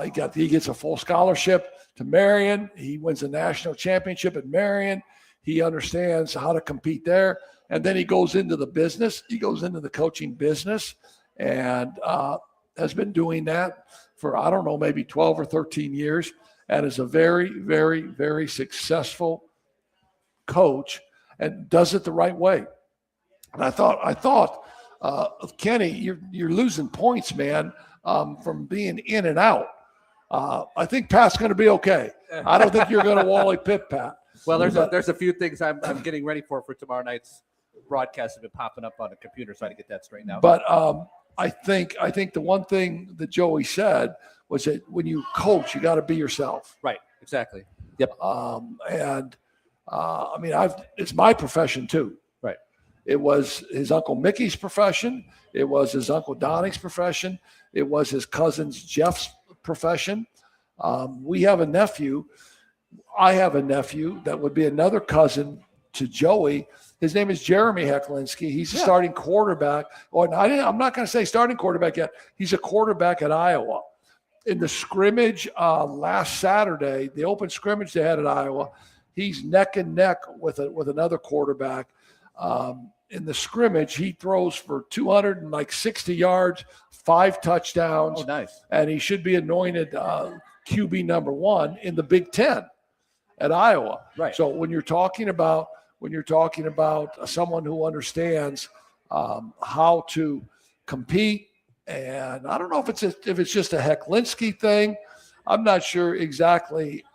He gets a full scholarship to Marion. He wins a national championship at Marion. He understands how to compete there. And then he goes into the business. He goes into the coaching business and has been doing that for, I don't know, maybe 12 or 13 years, and is a very, very, very successful coach and does it the right way. And I thought, Kenny, you're losing points, man, from being in and out. I think Pat's going to be okay. I don't think you're going to Wally Pitt, Pat. Well, there's a few things I'm getting ready for tomorrow night's broadcast have been popping up on the computer, so I had to get that straightened out. But I think the one thing that Joey said was that when you coach, you got to be yourself. Right. Exactly. Yep. I mean, it's my profession too. Right. It was his Uncle Mickey's profession. It was his Uncle Donnie's profession. It was his cousin's Jeff's profession. We have a nephew. I have a nephew that would be another cousin to Joey. His name is Jeremy Hecklinski. He's a starting quarterback. I'm not going to say starting quarterback yet. He's a quarterback at Iowa. In the scrimmage last Saturday, the open scrimmage they had at Iowa, he's neck and neck with another quarterback. In the scrimmage, he throws for 260 yards, 5 touchdowns. Oh, nice. And he should be anointed QB number 1 in the Big Ten at Iowa. Right. So when you're talking about someone who understands how to compete, and I don't know if it's just a Hecklinski thing. I'm not sure exactly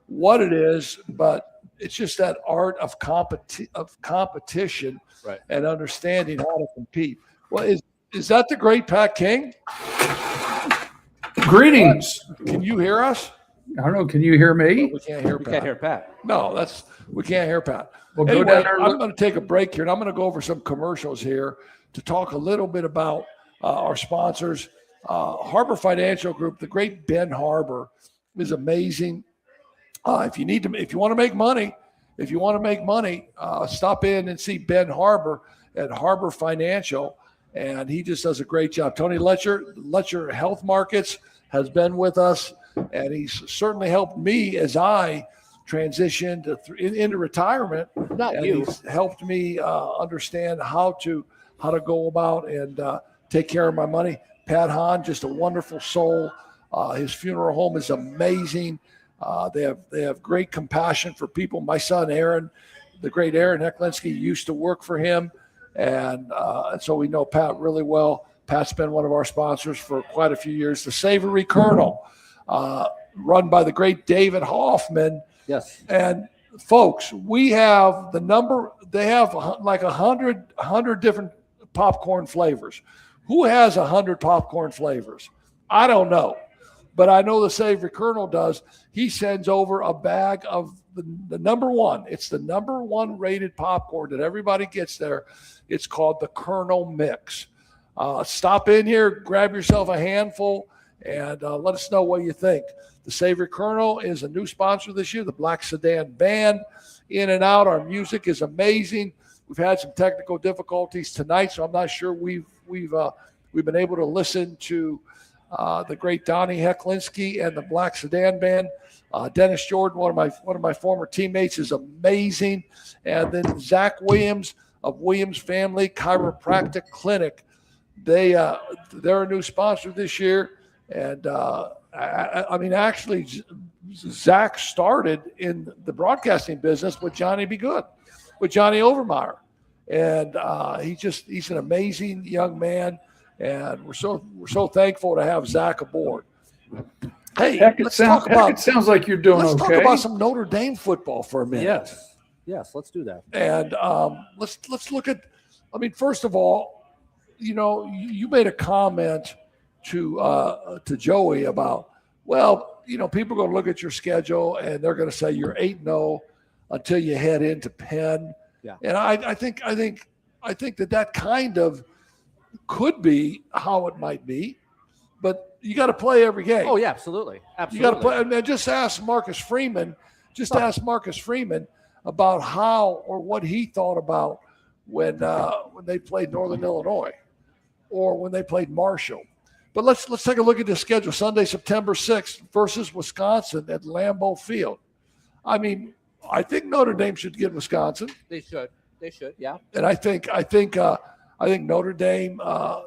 what it is, but it's just that art of competition, right, and understanding how to compete. Well, is that the great Pat King? Greetings. Can you hear us? I don't know. Can you hear me? We can't hear Pat. We can't hear Pat. No, we can't hear Pat. Well, anyway, go down there. I'm going to take a break here, and I'm going to go over some commercials here to talk a little bit about our sponsors. Harbor Financial Group, the great Ben Harbor, is amazing. If you want to make money, stop in and see Ben Harbor at Harbor Financial, and he just does a great job. Tony Letcher Health Markets has been with us, and he's certainly helped me as I transitioned into retirement. He's helped me understand how to go about and take care of my money. Pat Hahn, just a wonderful soul. His funeral home is amazing. They have great compassion for people. My son Aaron, the great Aaron Hecklinski, used to work for him, and so we know Pat really well. Pat's been one of our sponsors for quite a few years. The Savory Colonel, run by the great David Hoffman. Yes. And folks, we have the number. They have like 100 different popcorn flavors. Who has 100 popcorn flavors? I don't know. But I know the Savory Colonel does. He sends over a bag of the number one. It's the number 1 rated popcorn that everybody gets there. It's called the Colonel Mix. Stop in here, grab yourself a handful, and let us know what you think. The Savory Colonel is a new sponsor this year, the Black Sedan Band. In and out, our music is amazing. We've had some technical difficulties tonight, so I'm not sure we've been able to listen to the great Donnie Hecklinski and the Black Sedan Band. Dennis Jordan, one of my former teammates, is amazing. And then Zach Williams of Williams Family Chiropractic Clinic. They're a new sponsor this year. And I mean, actually, Zach started in the broadcasting business with Johnny B. Good, with Johnny Overmeyer. And he's an amazing young man. And we're so thankful to have Zach aboard. Hey, it sounds like you're doing let's okay. talk about some Notre Dame football for a minute. Yes, let's do that. And let's look at. I mean, first of all, you made a comment to Joey about, well, people are going to look at your schedule and they're going to say you're 8-0 until you head into Penn. Yeah. And I think that kind of could be how it might be, but you got to play every game. Oh yeah, absolutely. You got to play. I mean, just ask Marcus Freeman. Ask Marcus Freeman about how or what he thought about when they played Northern Illinois, or when they played Marshall. But let's take a look at the schedule. Sunday, September 6th versus Wisconsin at Lambeau Field. I mean, I think Notre Dame should get Wisconsin. They should, yeah. And I think Notre Dame, and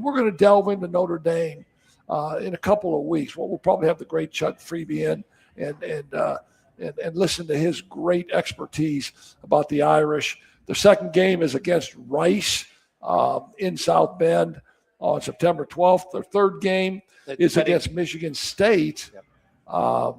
we're going to delve into Notre Dame in a couple of weeks. We'll probably have the great Chuck Freeby in and listen to his great expertise about the Irish. The second game is against Rice in South Bend on September 12th. The third game is against Michigan State. Yep.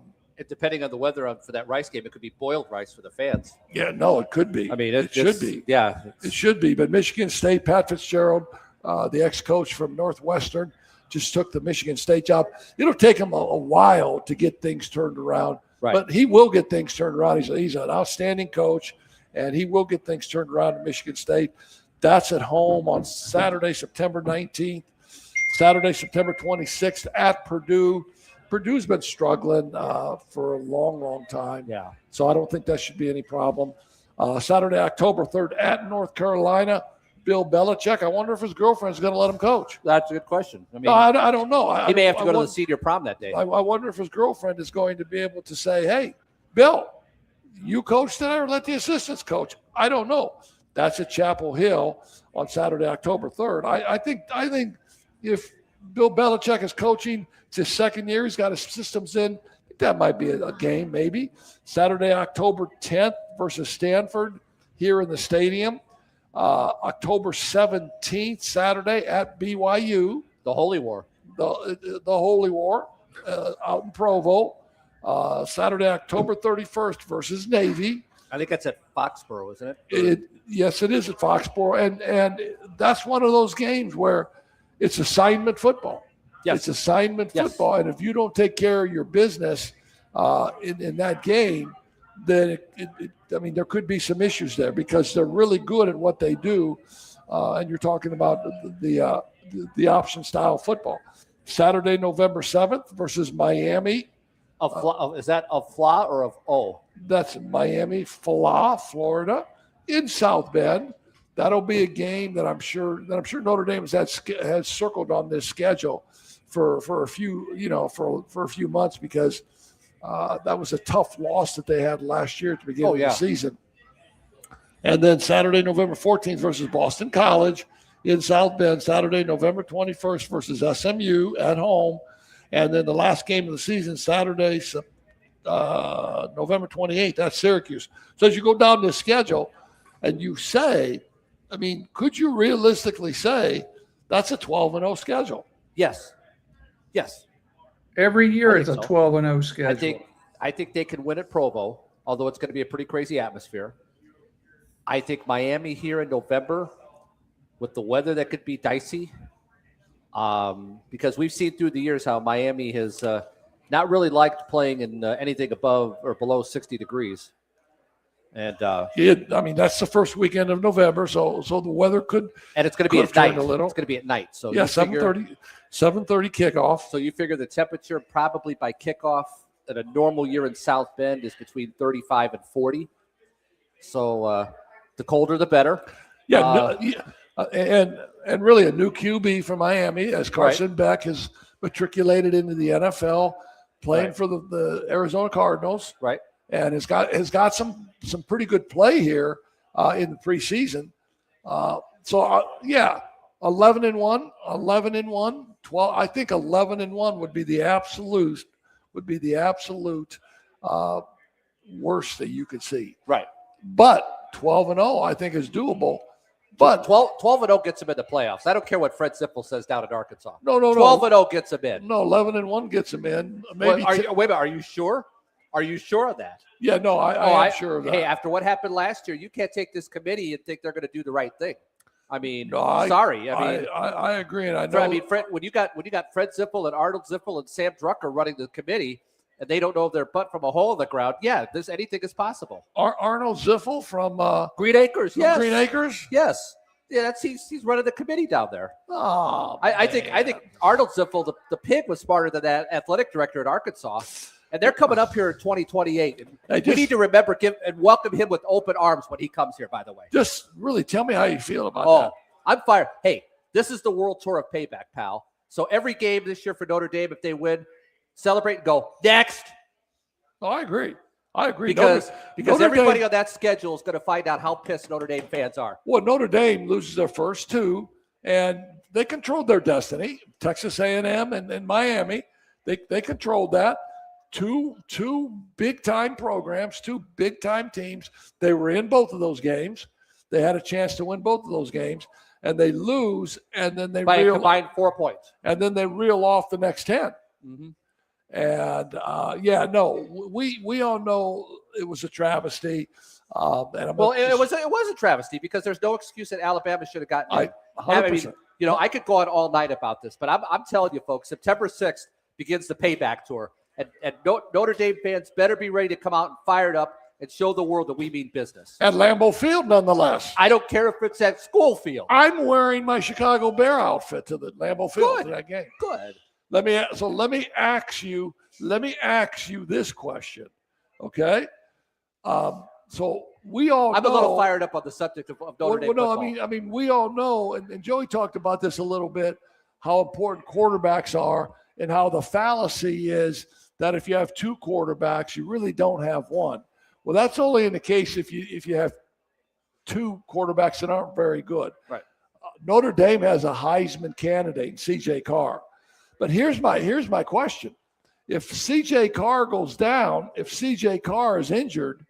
Depending on the weather for that Rice game, it could be boiled rice for the fans. Yeah, no, it could be. I mean, it should be. Yeah. It should be. But Michigan State, Pat Fitzgerald, the ex-coach from Northwestern, just took the Michigan State job. It'll take him a while to get things turned around. Right. But he will get things turned around. He's an outstanding coach, and he will get things turned around at Michigan State. That's at home on Saturday, September 19th. Saturday, September 26th at Purdue. Purdue's been struggling for a long time. Yeah. So I don't think that should be any problem. Saturday, October 3rd at North Carolina. Bill Belichick. I wonder if his girlfriend's going to let him coach. That's a good question. I mean, no, I don't know. He may have to go to the senior prom that day. I wonder if his girlfriend is going to be able to say, hey, Bill, you coach today or let the assistants coach? I don't know. That's at Chapel Hill on Saturday, October 3rd. I think if Bill Belichick is coaching, it's his second year, he's got his systems in, that might be a game maybe. Saturday, October 10th versus Stanford here in the stadium. October 17th, Saturday at BYU. The Holy War. The Holy War out in Provo. Saturday, October 31st versus Navy. I think that's at Foxborough, isn't it? Yes, it is at Foxborough. And that's one of those games where it's assignment football. Yes. It's assignment football. And if you don't take care of your business in that game, then there could be some issues there because they're really good at what they do. And you're talking about the option style football. Saturday, November 7th versus Miami. Is that of FLA or of O? That's Miami, FLA, Florida, in South Bend. That'll be a game that I'm sure Notre Dame has circled on this schedule for a few for a few months because that was a tough loss that they had last year at the beginning of the season. And then Saturday, November 14th versus Boston College in South Bend. Saturday, November 21st versus SMU at home. And then the last game of the season, Saturday, November 28th, that's Syracuse. So as you go down the schedule and you say, I mean, could you realistically say that's a 12-0 schedule? Yes. Every year it's a 12-0 schedule. I think they can win at Provo, although it's going to be a pretty crazy atmosphere. I think Miami here in November, with the weather that could be dicey, because we've seen through the years how Miami has not really liked playing in anything above or below 60 degrees. And that's the first weekend of November, so the weather could, and it's going to be at night. A little. It's going to be at night. So yeah, 7:30 kickoff. So you figure the temperature probably by kickoff in a normal year in South Bend is between 35 and 40. So the colder the better. Yeah, and really a new QB for Miami, as Carson Beck has matriculated into the NFL, playing for the Arizona Cardinals. Right. And has got some pretty good play here in the preseason. 11-1, 12. I think 11-1 would be the absolute worst that you could see. Right. But 12-0, I think, is doable. But 12-0 gets them in the playoffs. I don't care what Fred Zippel says down in Arkansas. No. 12-0 gets them in. No, 11-1 gets them in. Maybe. Wait a minute. Are you sure? Are you sure of that? Yeah, no, I'm sure of that. Hey, after what happened last year, you can't take this committee and think they're going to do the right thing. I mean, sorry. I agree, and I know. I mean, Fred, when you got Fred Zippel and Arnold Zippel and Sam Drucker running the committee, and they don't know their butt from a hole in the ground. Yeah, anything is possible. Arnold Ziffel from Green Acres. Yes. Green Acres. Yes. Yeah, he's running the committee down there. Oh, I think Arnold Ziffel, the pig, was smarter than that athletic director at Arkansas. And they're coming up here in 2028. And we need to remember and welcome him with open arms when he comes here, by the way. Just really tell me how you feel about that. I'm fired. Hey, this is the World Tour of Payback, pal. So every game this year for Notre Dame, if they win, celebrate and go, next. Oh, I agree. Because everybody on that schedule is going to find out how pissed Notre Dame fans are. Well, Notre Dame loses their first two, and they controlled their destiny. Texas A&M and Miami, they controlled that. Two big-time programs, two big-time teams. They were in both of those games. They had a chance to win both of those games, and they lose, and then they by a combined 4 points. And then they reel off the next 10. Mm-hmm. And, we all know it was a travesty. It was a travesty because there's no excuse that Alabama should have gotten it. 100%. I could go on all night about this, but I'm telling you, folks, September 6th begins the payback tour. And Notre Dame fans better be ready to come out and fired up and show the world that we mean business. At Lambeau Field, nonetheless. I don't care if it's at school field. I'm wearing my Chicago Bear outfit to the Lambeau Field for that game. Good. Let me ask you this question, okay? So we all I'm know, a little fired up on the subject of Notre Dame football. I mean, we all know, and Joey talked about this a little bit, how important quarterbacks are and how the fallacy is that if you have two quarterbacks, you really don't have one. Well, that's only in the case if you have two quarterbacks that aren't very good. Right. Notre Dame has a Heisman candidate, C.J. Carr. But here's my question. If C.J. Carr goes down, if C.J. Carr is injured,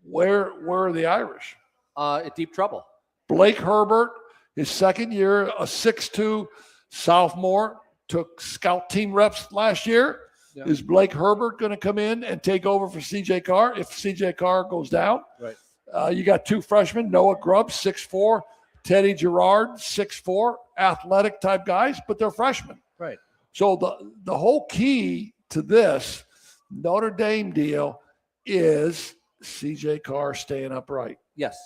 where are the Irish? In deep trouble. Blake Herbert, his second year, a 6'2" sophomore, took scout team reps last year. Yeah. Is Blake Herbert going to come in and take over for C.J. Carr if C.J. Carr goes down? Right. You got two freshmen, Noah Grubbs, 6'4", Teddy Gerard, 6'4", athletic type guys, but they're freshmen. Right. So the whole key to this Notre Dame deal is C.J. Carr staying upright. Yes.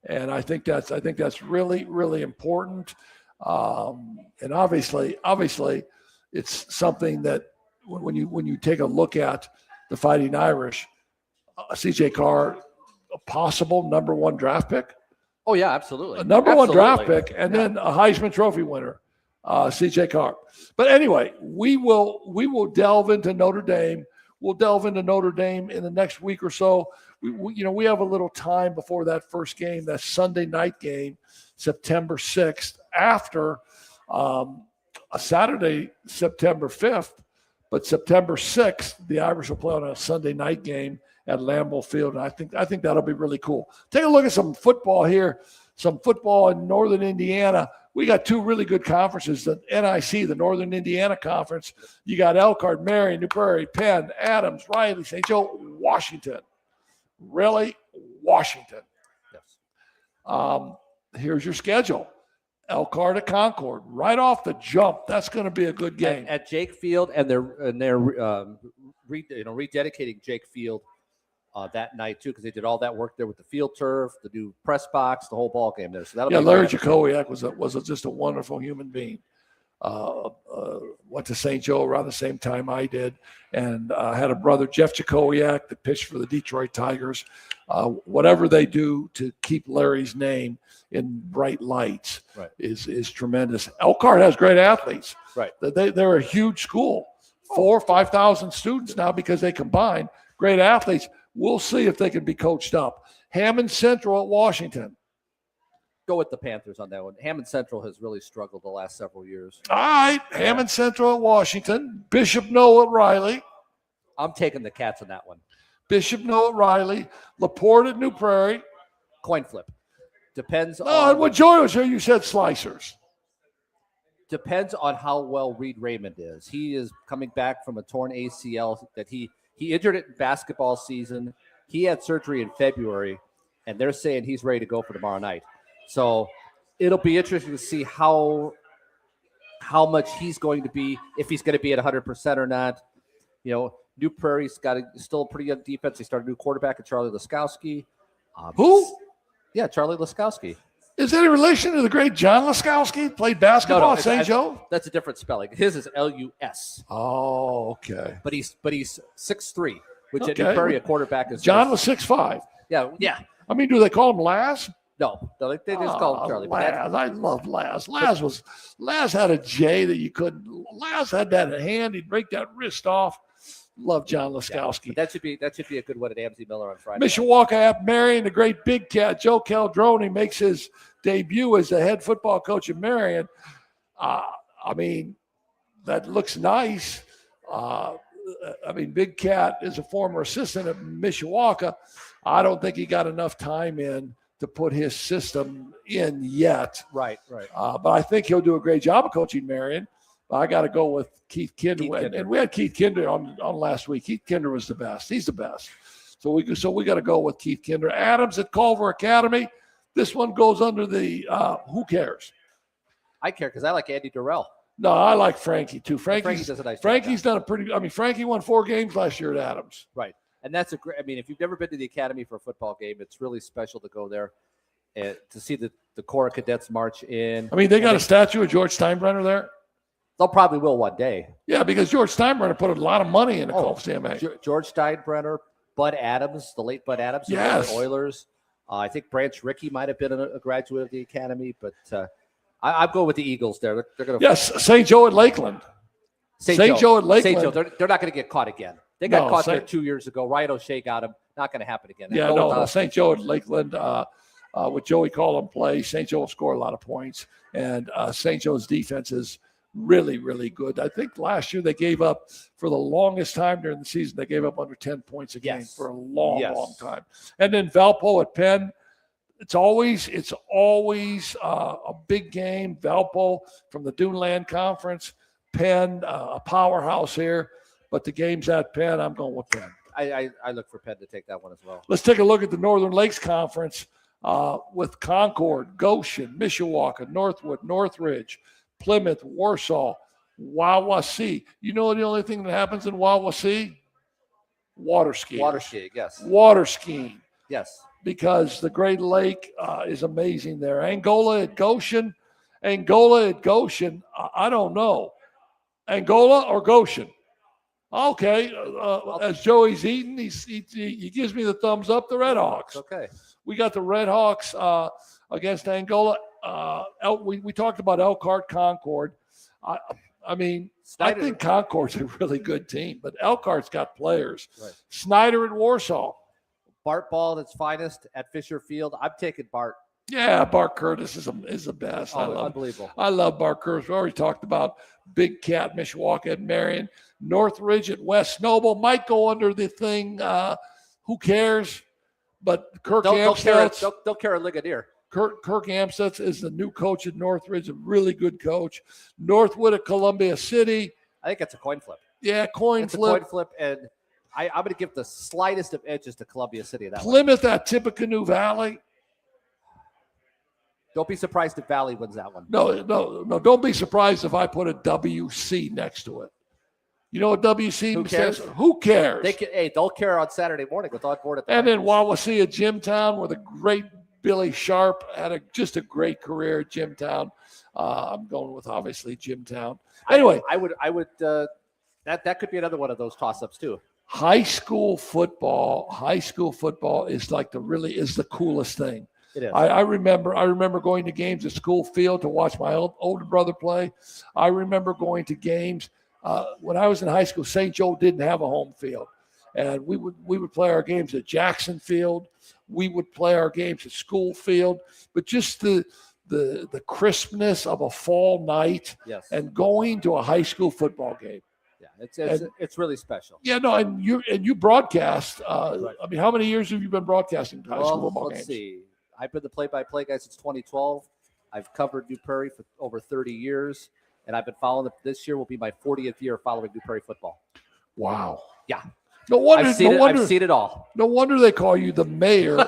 And I think that's really, really important. And obviously, it's something that when you take a look at the Fighting Irish, C.J. Carr, a possible number one draft pick. Oh yeah, absolutely. A number one draft pick, and then a Heisman Trophy winner, C.J. Carr. But anyway, we will delve into Notre Dame. We'll delve into Notre Dame in the next week or so. We have a little time before that first game, that Sunday night game, September 6th, after a Saturday, September 5th. But September 6th, the Irish will play on a Sunday night game at Lambeau Field, and I think that'll be really cool. Take a look at some football here, some football in Northern Indiana. We got two really good conferences, the NIC, the Northern Indiana Conference. You got Elkhart, Marion, Newberry, Penn, Adams, Riley, St. Joe, Washington. Really? Washington. Yes. Here's your schedule. Elkhart at Concord, right off the jump. That's going to be a good game. At Jake Field, and they're rededicating Jake Field that night too, because they did all that work there with the field turf, the new press box, the whole ball game there. So that'll be Larry Jacowiak was just a wonderful human being. Went to St. Joe around the same time I did, and had a brother, Jeff Jacowiak, that pitched for the Detroit Tigers. Whatever they do to keep Larry's name in bright lights is tremendous. Elkhart has great athletes. Right. They're a huge school, 4,000 or 5,000 students now because they combine great athletes. We'll see if they can be coached up. Hammond Central at Washington. Go with the Panthers on that one. Hammond Central has really struggled the last several years. All right, Hammond Central at Washington. Bishop Noah at Riley. I'm taking the Cats on that one. Bishop Noah at Riley. LaPorte at New Prairie. Coin flip. Depends No, on. when Joy was here, you said Slicers. Depends on how well Reed Raymond is. He is coming back from a torn ACL that he injured it in basketball season. He had surgery in February, and they're saying he's ready to go for tomorrow night. So it'll be interesting to see how much he's going to be, if he's going to be at 100% or not. New Prairie's got still a pretty good defense. They started a new quarterback at Charlie Laskowski. Who? Yeah, Charlie Laskowski. Is that in relation to the great John Laskowski? Played basketball at St. Joe? That's a different spelling. His is L-U-S. Oh, okay. But he's 6'3", which at New Prairie a quarterback is. John was 6'5". Yeah. I mean, do they call him Laz? No, they just call him Charlie. Laz. I love Laz. Laz had a J that you couldn't. Laz had that in hand. He'd break that wrist off. Love John Laskowski. That should be a good one at Amity Miller on Friday. Mishawaka at Marion, the great big cat Joe Caldroni makes his debut as the head football coach at Marion. I mean, that looks nice. Big Cat is a former assistant at Mishawaka. I don't think he got enough time in to put his system in yet. Right. But I think he'll do a great job of coaching Marion. I got to go with Keith Kinder. And we had Keith Kinder on last week. Keith Kinder was the best. He's the best. So we got to go with Keith Kinder. Adams at Culver Academy. This one goes under the who cares? I care because I like Andy Durrell. No, I like Frankie too. Frankie does a nice job. Frankie's done a pretty. I mean, Frankie won 4 games last year at Adams. Right, and that's a great. I mean, if you've never been to the academy for a football game, it's really special to go there and to see the Corps of Cadets march in. I mean, they got a statue of George Steinbrenner there. They'll probably will one day. Yeah, because George Steinbrenner put a lot of money in the Colts CMA. George Steinbrenner, Bud Adams, the late Bud Adams, yes. The Oilers. I think Branch Rickey might have been a graduate of the academy, but I'll go with the Eagles there. They're going to. Yes, St. Joe at Lakeland. St. Joe at Lakeland. St. Joe, they're not going to get caught again. They got caught there 2 years ago. Ryan O'Shea got them. Not going to happen again. Yeah, no. St. Joe at Lakeland. With Joey Collin play, St. Joe will score a lot of points, and St. Joe's defense is really, really good. I think last year they gave up, for the longest time during the season, they gave up under 10 points a game for a long time. And then Valpo at Penn, it's always a big game. Valpo from the Duneland Conference, Penn, a powerhouse here, but the game's at Penn. I'm going with Penn. I look for Penn to take that one as well. Let's take a look at the Northern Lakes Conference with Concord, Goshen, Mishawaka, Northwood, Northridge, Plymouth, Warsaw, Wawasee. You know the only thing that happens in Wawasee? Water skiing. Water skiing, yes. Water skiing. Yes. Because the Great Lake is amazing there. Angola at Goshen, I don't know. Angola or Goshen? Okay. As Joey's eating, he gives me the thumbs up. The Red Hawks. Okay. We got the Red Hawks against Angola. We talked about Elkhart, Concord. I think Concord's a really good team, but Elkhart's got players. Right. Snyder at Warsaw. Bart Ball at its finest at Fisher Field. I'm taking Bart. Yeah, Bart Curtis is the best. Unbelievable. I love Bart Curtis. We already talked about Big Cat, Mishawaka at Marion. Northridge at West Noble might go under the thing. Who cares? But Kirk Amstutz. Don't care a Ligonier. Kirk Amstutz is the new coach at Northridge, a really good coach. Northwood at Columbia City. I think that's a coin flip. Yeah, coin flip, and I'm going to give the slightest of edges to Columbia City. Plymouth at Tippecanoe Valley. Don't be surprised if Valley wins that one. No. Don't be surprised if I put a WC next to it. You know what WC Who cares? says? Who cares? They'll care on Saturday morning with on board at the And then practice. Wawasee Jimtown, where the great Billy Sharp had just a great career at Jimtown. I'm going with obviously Jimtown. Anyway, I would. That could be another one of those toss-ups too. high school football is like the coolest thing. It is. I remember going to games at school field to watch my older brother play. I remember going to games when I was in high school. St. Joe didn't have a home field, and we would play our games at Jackson Field. We would play our games at School Field. But just the crispness of a fall night, Yes. and going to a high school football game. Yeah, it's really special. Yeah, no, and you broadcast. Right. I mean, how many years have you been broadcasting high school football let's games? see. I've been the play-by-play guy since 2012. I've covered New Prairie for over 30 years, and I've been following it. This year will be my 40th year following New Prairie football. Wow. Yeah. No wonder. I've seen it all. No wonder they call you the mayor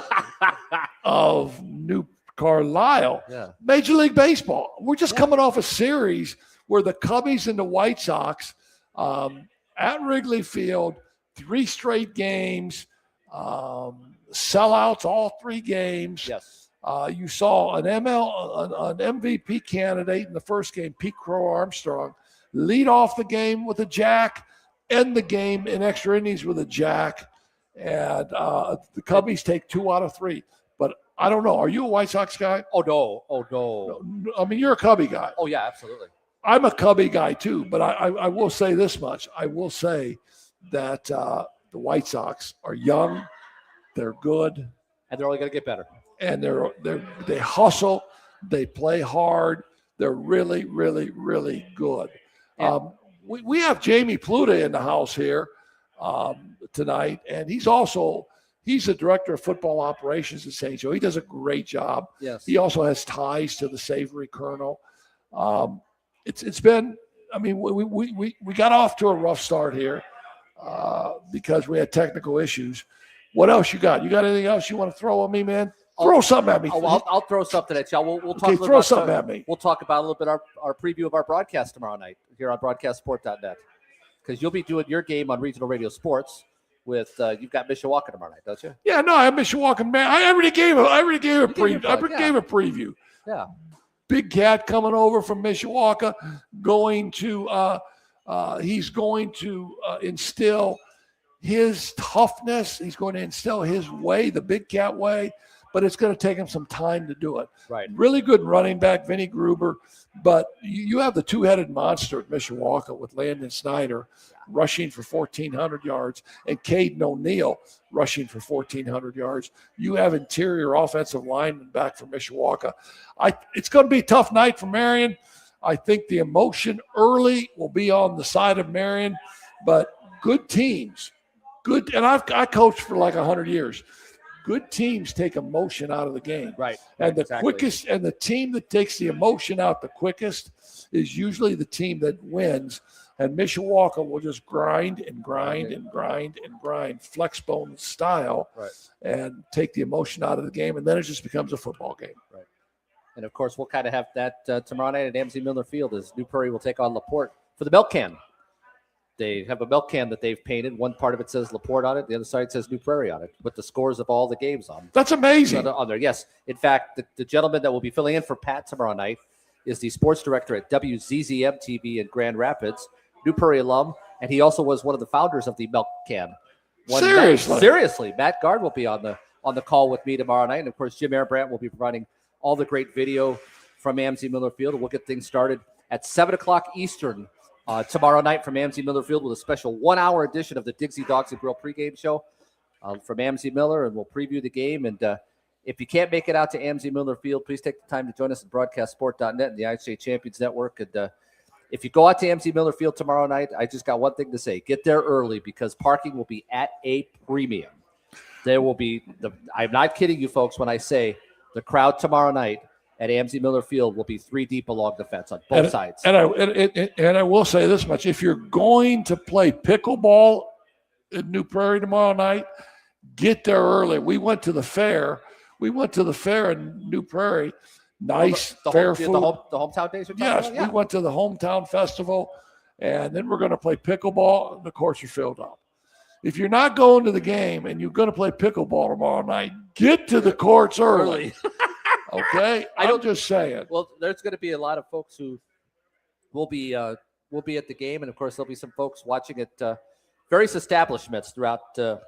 of New Carlisle. Yeah. Major League Baseball. We're just coming off a series where the Cubbies and the White Sox at Wrigley Field, 3 straight games, sellouts all 3 games. Yes. You saw an MVP candidate in the first game, Pete Crow Armstrong, lead off the game with a jack, end the game in extra innings with a jack, and the Cubbies take 2 out of 3. But I don't know. Are you a White Sox guy? Oh no. I mean, you're a Cubby guy. Oh yeah, absolutely. I'm a Cubby guy too, but I will say this much. I will say that the White Sox are young, they're good, And they're only going to get better. and they hustle, they play hard, they're really, really, really good. Yeah. We have Jamie Pluta in the house here tonight, and he's the director of football operations at St. Joe. He does a great job. Yes. He also has ties to the Savory Colonel. It's been, I mean, we got off to a rough start here because we had technical issues. What else you got? You got anything else you want to throw at me, man? Throw something at me. I'll throw something at y'all. We'll talk. Okay, throw something at me. We'll talk about a little bit our preview of our broadcast tomorrow night here on broadcastsport.net, because you'll be doing your game on Regional Radio Sports with you've got Mishawaka tomorrow night, don't you? Yeah, no, I have Mishawaka, man. I already gave a preview. Yeah. Big Cat coming over from Mishawaka, he's going to instill his toughness. He's going to instill his way, the Big Cat way, but it's going to take him some time to do it. Right. Really good running back, Vinny Gruber, but you have the 2-headed monster at Mishawaka with Landon Snyder rushing for 1,400 yards and Caden O'Neill rushing for 1,400 yards. You have interior offensive linemen back from Mishawaka. It's going to be a tough night for Marion. I think the emotion early will be on the side of Marion, but good teams, and I coached for like 100 years. Good teams take emotion out of the game. Right. And the exactly. quickest, and the team that takes the emotion out the quickest is usually the team that wins. And Mishawaka will just grind, Flexbone style, Right. and take the emotion out of the game. And then it just becomes a football game. Right. And of course, we'll kind of have that tomorrow night at Amzie Miller Field as New Prairie will take on LaPorte for the milk can. They have a milk can that they've painted. One part of it says LaPorte on it. The other side says New Prairie on it, with the scores of all the games on. That's amazing. On there. Yes. In fact, the gentleman that will be filling in for Pat tomorrow night is the sports director at WZZM TV in Grand Rapids, New Prairie alum, and he also was one of the founders of the milk can. Seriously. Matt Gard will be on the call with me tomorrow night. And of course, Jim Airbrandt will be providing all the great video from Amzie Miller Field. And we'll get things started at 7:00 Eastern tomorrow night from Amzie Miller Field with a special 1-hour edition of the Digsy Dogs and Grill pregame show from Amzie Miller, and we'll preview the game. And if you can't make it out to Amzie Miller Field, please take the time to join us at broadcastsport.net and the IHA Champions Network. And if you go out to Amzie Miller Field tomorrow night, I just got one thing to say. Get there early because parking will be at a premium. There will be I'm not kidding you, folks, when I say the crowd tomorrow night at Amzie Miller Field will be 3 deep along the fence on both sides. And I will say this much. If you're going to play pickleball in New Prairie tomorrow night, get there early. We went to the fair. In New Prairie. Nice, fair food. The hometown days? Yes, we went to the hometown festival, and then we're going to play pickleball. The courts are filled up. If you're not going to the game and you're going to play pickleball tomorrow night, get to the courts early. Okay? I'm just saying. Well, there's going to be a lot of folks who will be at the game, and of course there'll be some folks watching at various establishments throughout the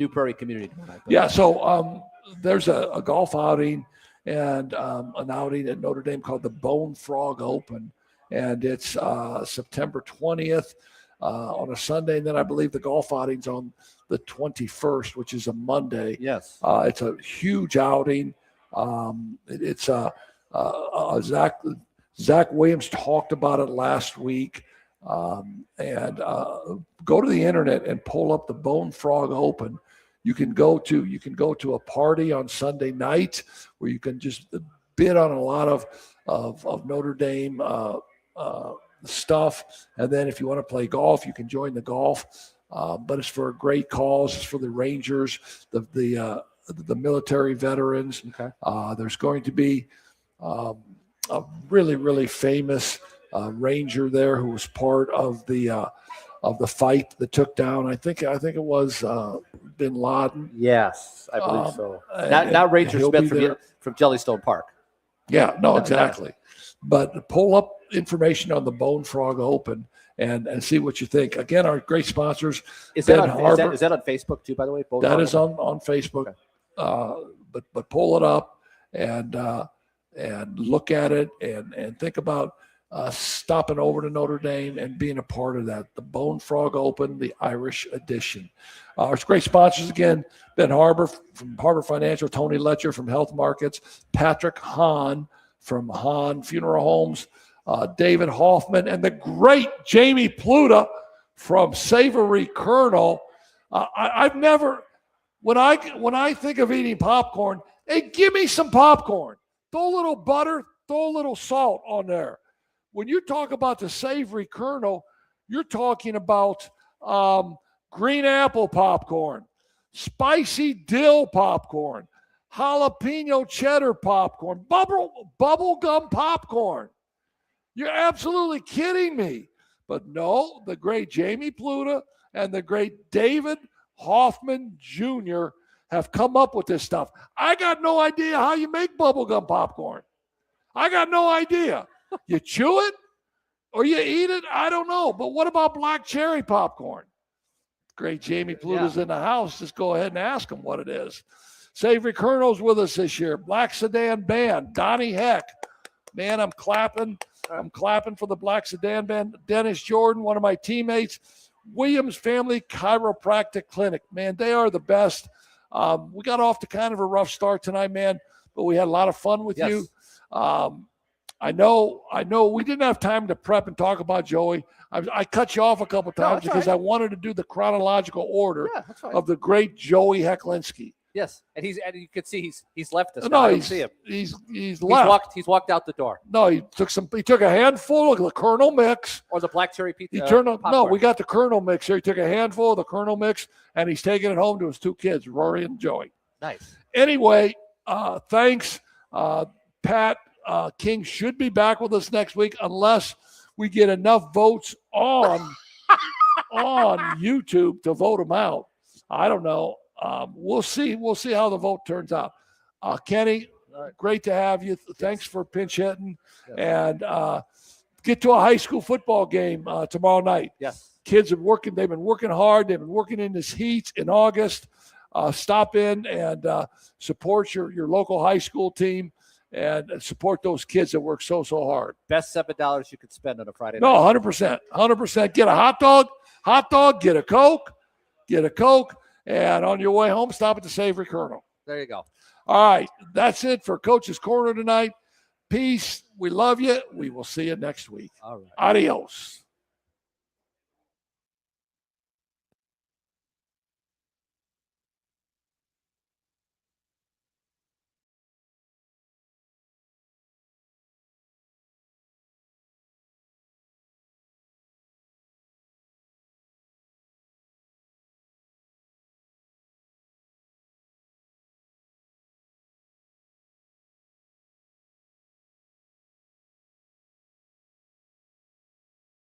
New Prairie community tonight. Yeah, so there's a golf outing and an outing at Notre Dame called the Bone Frog Open, and it's September 20th. On a Sunday, and then I believe the golf outing's on the 21st, which is a Monday. Yes. It's a huge outing. It's Zach Williams talked about it last week. And go to the internet and pull up the Bone Frog Open. You can go to a party on Sunday night where you can just bid on a lot of Notre Dame stuff, and then if you want to play golf, you can join the golf. But it's for a great cause. It's for the Rangers, the military veterans. Okay. There's going to be a really, really famous Ranger there who was part of the fight that took down. I think it was Bin Laden. Yes, I believe so. Not Ranger Smith from Jellystone Park. Yeah, no, exactly. But pull up information on the Bone Frog Open and see what you think. Again, our great sponsors. Is that on Facebook too, by the way? That is on Facebook. Okay. But pull it up and look at it and think about stopping over to Notre Dame and being a part of that. The Bone Frog Open, the Irish edition. Our great sponsors again: Ben Harbor from Harbor Financial, Tony Letcher from Health Markets, Patrick Hahn from Hahn Funeral Homes, David Hoffman, and the great Jamie Pluta from Savory Colonel. I've never, when I think of eating popcorn, hey, give me some popcorn. Throw a little butter, throw a little salt on there. When you talk about the Savory Colonel, you're talking about green apple popcorn, spicy dill popcorn, jalapeno cheddar popcorn, bubble gum popcorn. You're absolutely kidding me. But no, the great Jamie Pluta and the great David Hoffman Jr. have come up with this stuff. I got no idea how you make bubblegum popcorn. I got no idea. You chew it or you eat it? I don't know. But what about black cherry popcorn? Great Jamie Pluta's in the house. Just go ahead and ask him what it is. Savory Colonel's with us this year. Black Sedan Band, Donnie Heck. Man, I'm clapping. I'm clapping for the Black Sedan Band. Dennis Jordan, one of my teammates. Williams Family Chiropractic Clinic. Man, they are the best. We got off to kind of a rough start tonight, man, but we had a lot of fun with you. I know we didn't have time to prep and talk about Joey. I cut you off a couple times because I wanted to do the chronological order of the great Joey Hecklinski. Yes, and you can see he's left us. No, now. I don't he's see him. He's left. He's walked out the door. No, he took a handful of the Colonel mix. Or the black cherry pizza. We got the Colonel mix here. He took a handful of the Colonel mix and he's taking it home to his two kids, Rory and Joey. Nice. Anyway, thanks. Pat King should be back with us next week unless we get enough votes on YouTube to vote him out. I don't know. We'll see. We'll see how the vote turns out. Kenny, great to have you. Thanks for pinch hitting. And get to a high school football game tomorrow night. Yes. Kids are working. They've been working hard. They've been working in this heat in August. Stop in and support your local high school team and support those kids that work so hard. Best $7 you could spend on a Friday night. No, 100%. 100%. Get a hot dog, get a Coke. And on your way home, stop at the Savory Colonel. There you go. All right. That's it for Coach's Corner tonight. Peace. We love you. We will see you next week. All right. Adios.